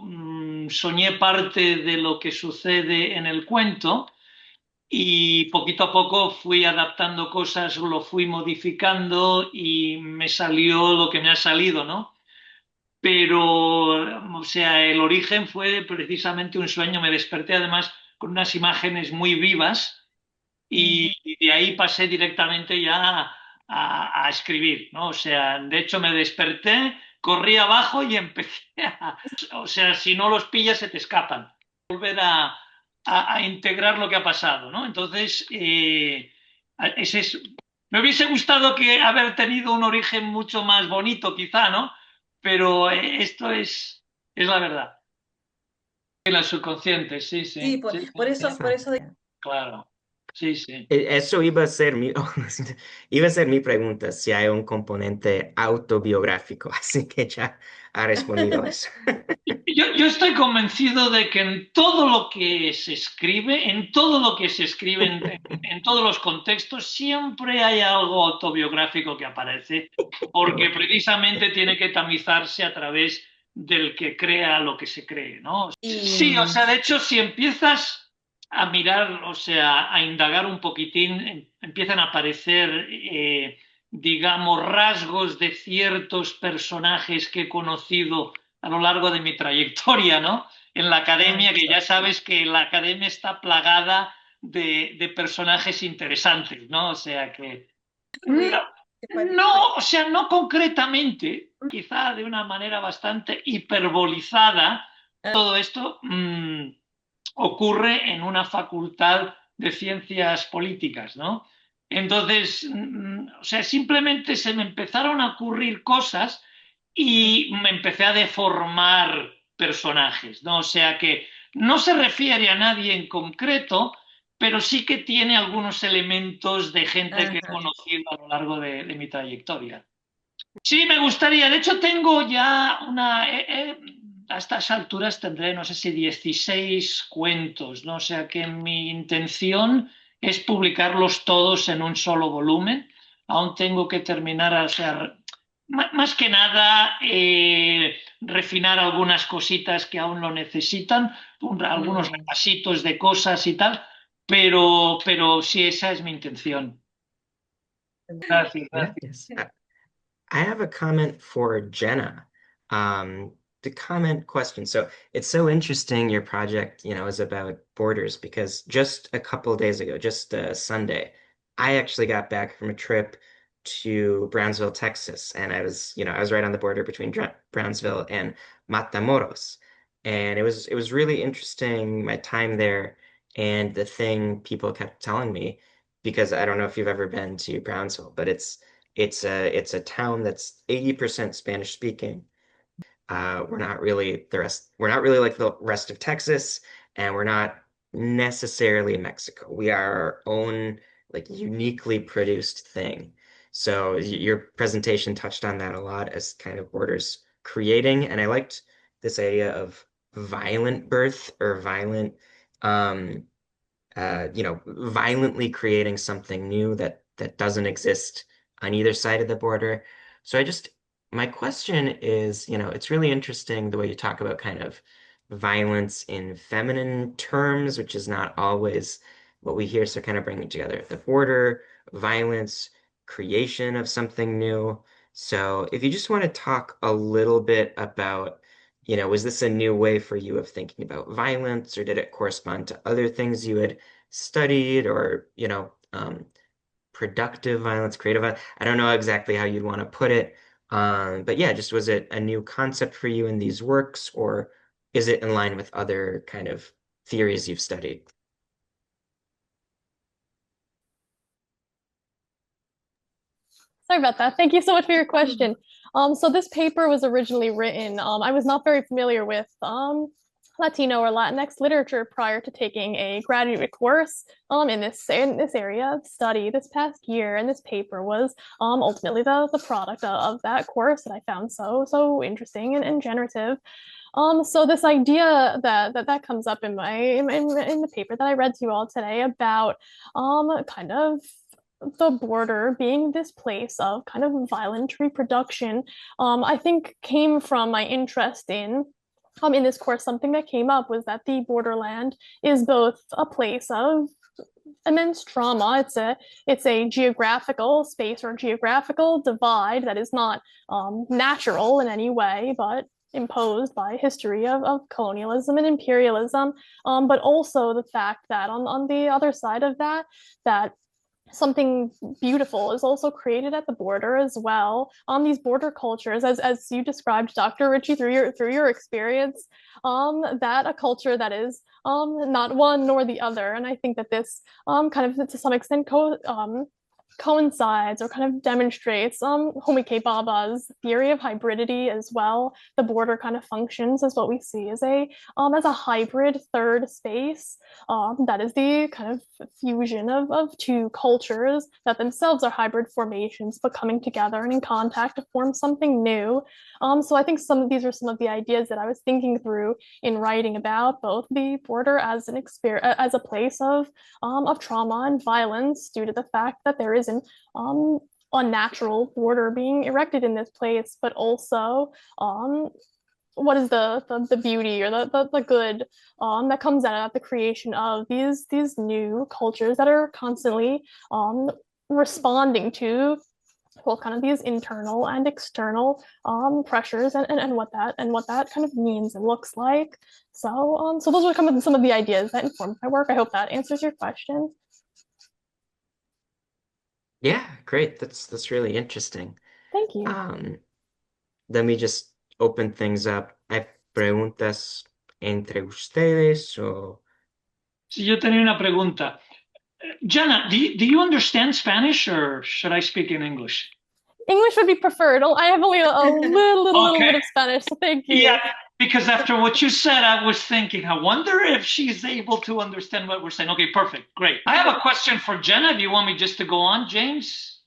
soñé parte de lo que sucede en el cuento y poquito a poco fui adaptando cosas, lo fui modificando y me salió lo que me ha salido, ¿no? Pero, o sea, el origen fue precisamente un sueño. Me desperté además con unas imágenes muy vivas y de ahí pasé directamente ya a escribir, ¿no? O sea, de hecho me desperté, corrí abajo y empecé a... O sea, si no los pillas se te escapan. Volver a integrar lo que ha pasado, ¿no? Entonces, ese es... Me hubiese gustado que haber tenido un origen mucho más bonito, quizá, ¿no? Pero esto es la verdad. La subconsciente, sí, sí. Sí, Sí, por eso, sí, por eso claro. Sí, sí. Eso iba a ser iba a ser mi pregunta, si hay un componente autobiográfico, así que ya ha respondido eso. Yo estoy convencido de que en todo lo que se escribe, en todo lo que se escribe, en todos los contextos, siempre hay algo autobiográfico que aparece, porque precisamente tiene que tamizarse a través del que crea lo que se cree, ¿no? Sí, o sea, de hecho, si empiezas a mirar, o sea, a indagar un poquitín, empiezan a aparecer, digamos, rasgos de ciertos personajes que he conocido a lo largo de mi trayectoria, ¿no? En la academia, que ya sabes que la academia está plagada de personajes interesantes, ¿no? O sea que... No, o sea, no concretamente, quizá de una manera bastante hiperbolizada. Todo esto ocurre en una facultad de ciencias políticas, ¿no? Entonces, o sea, simplemente se me empezaron a ocurrir cosas y me empecé a deformar personajes, ¿no? O sea que no se refiere a nadie en concreto, pero sí que tiene algunos elementos de gente que he conocido a lo largo de mi trayectoria. Sí, me gustaría. De hecho, tengo ya a estas alturas tendré, no sé si 16 cuentos, ¿no? O sea que mi intención es publicarlos todos en un solo volumen. Aún tengo que terminar, o sea, más que nada, refinar algunas cositas que aún lo necesitan, algunos repasitos de cosas y tal, pero sí, esa es mi intención. Gracias, Yeah, gracias. yes. I have a comment for Jenna. Um, the comment question. So it's so interesting your project, is about borders because just a couple of days ago, just Sunday, I actually got back from a trip to Brownsville, Texas, and I was right on the border between Brownsville and Matamoros. And it was really interesting my time there and the thing people kept telling me because I don't know if you've ever been to Brownsville, but it's a town that's 80% Spanish speaking. We're not really like the rest of Texas, and we're not necessarily Mexico. We are our own like uniquely produced thing. So your presentation touched on that a lot as kind of borders creating, and I liked this idea of violent birth or um, violently creating something new that doesn't exist on either side of the border. So my question is, it's really interesting the way you talk about kind of violence in feminine terms, which is not always what we hear. So kind of bringing together the border, violence, creation of something new. So if you just want to talk a little bit about was this a new way for you of thinking about violence, or did it correspond to other things you had studied, or productive violence, creative violence? I don't know exactly how you'd want to put it. But yeah, just was it a new concept for you in these works, or is it in line with other kind of theories you've studied? Sorry about that. Thank you so much for your question. So this paper was originally written. I was not very familiar with Latino or Latinx literature prior to taking a graduate course in this area of study this past year, and this paper was ultimately the product of that course that I found so interesting and generative. So this idea that comes up in the paper that I read to you all today about kind of the border being this place of kind of violent reproduction, I think came from my interest in this course. Something that came up was that the borderland is both a place of immense trauma. It's a geographical space or geographical divide that is not natural in any way, but imposed by history of colonialism and imperialism. But also the fact that on the other side of that something beautiful is also created at the border as well. These border cultures, as you described, Dr. Richie, through your experience, that a culture that is not one nor the other. And I think that this kind of to some extent coincides or kind of demonstrates Homike Baba's theory of hybridity as well. The border kind of functions as what we see as a hybrid third space. That is the kind of fusion of two cultures that themselves are hybrid formations, but coming together and in contact to form something new. So I think some of these are some of the ideas that I was thinking through in writing about both the border as an experience, as a place of trauma and violence due to the fact that there is an unnatural border being erected in this place, but also what is the beauty or the good that comes out of the creation of these new cultures that are constantly responding to well kind of these internal and external pressures and what that kind of means and looks like. So those are some of the ideas that informed my work. I hope that answers your question. Yeah, great. That's really interesting. Thank you. Um, Let me just open things up. ¿Hay preguntas entre ustedes o... Sí, yo tenía una pregunta. Jenna, do you understand Spanish or should I speak in English? English would be preferred. I have only a little Okay. bit of Spanish, so thank Yeah, you. because after what you said, I was thinking, I wonder if she's able to understand what we're saying. Okay, perfect. Great. I have a question for Jenna. Do you want me just to go on, James?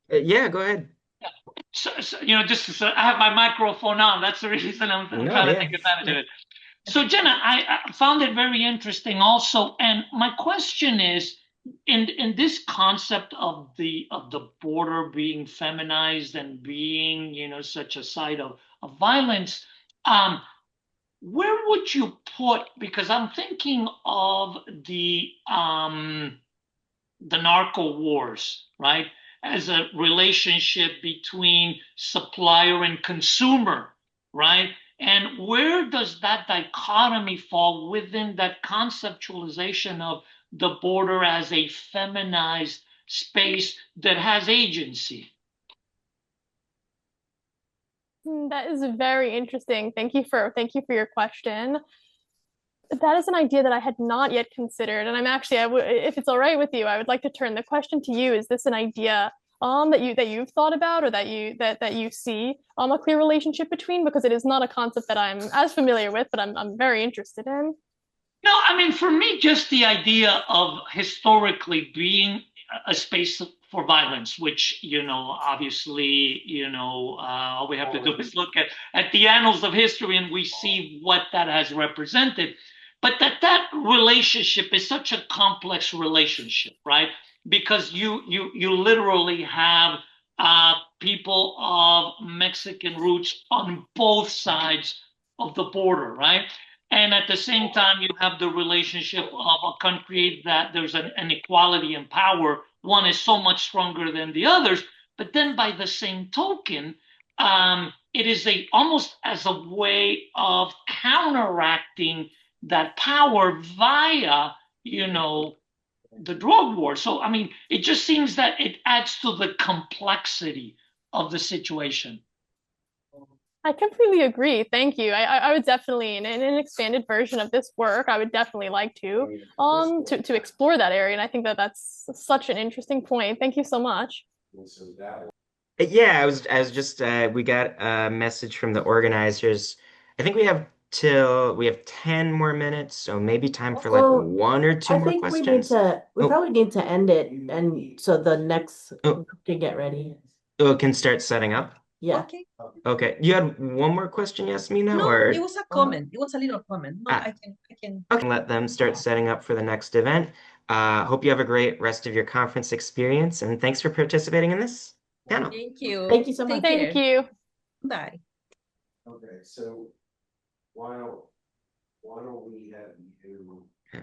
Yeah, go ahead. I have my microphone on. That's the reason I'm No, trying to yeah. take advantage of Yeah. it. So, Jenna, I found it very interesting also. And my question is, in this concept of the border being feminized and being, such a site of violence, um, where would you put, because I'm thinking of the narco wars, right? As a relationship between supplier and consumer, right? And where does that dichotomy fall within that conceptualization of the border as a feminized space that has agency? That is very interesting. Thank you for your question. That is an idea that I had not yet considered, and I'm actually, if it's all right with you, I would like to turn the question to you. Is this an idea that you've thought about, or that you see a clear relationship between? Because it is not a concept that I'm as familiar with, but I'm very interested in. No, I mean, for me, just the idea of historically being a space for violence, which, obviously, all we have to do is look at the annals of history and we see what that has represented. But that relationship is such a complex relationship, right? Because you literally have people of Mexican roots on both sides of the border, right? And at the same time, you have the relationship of a country that there's an equality in power. One is so much stronger than the others. But then by the same token, it is almost as a way of counteracting that power via, the drug war. So, I mean, it just seems that it adds to the complexity of the situation. I completely agree. Thank you. I would definitely, in an expanded version of this work, I would definitely like to explore that area. And I think that that's such an interesting point. Thank you so much. Yeah, I was just we got a message from the organizers. I think we have 10 more minutes, so maybe time for like Well, one or two I more think questions. we Oh, probably need to end it, and so the next oh, can get ready. oh, can start setting up. Yeah. Okay. Okay. You had one more question, Yasmina, No, or it was a comment. It was a little comment. No, ah, I can. okay, let them start setting up for the next event. Hope you have a great rest of your conference experience, and thanks for participating in this panel. Thank you. Thank you so much. Take Thank care. you. Bye. Okay, so why don't we have you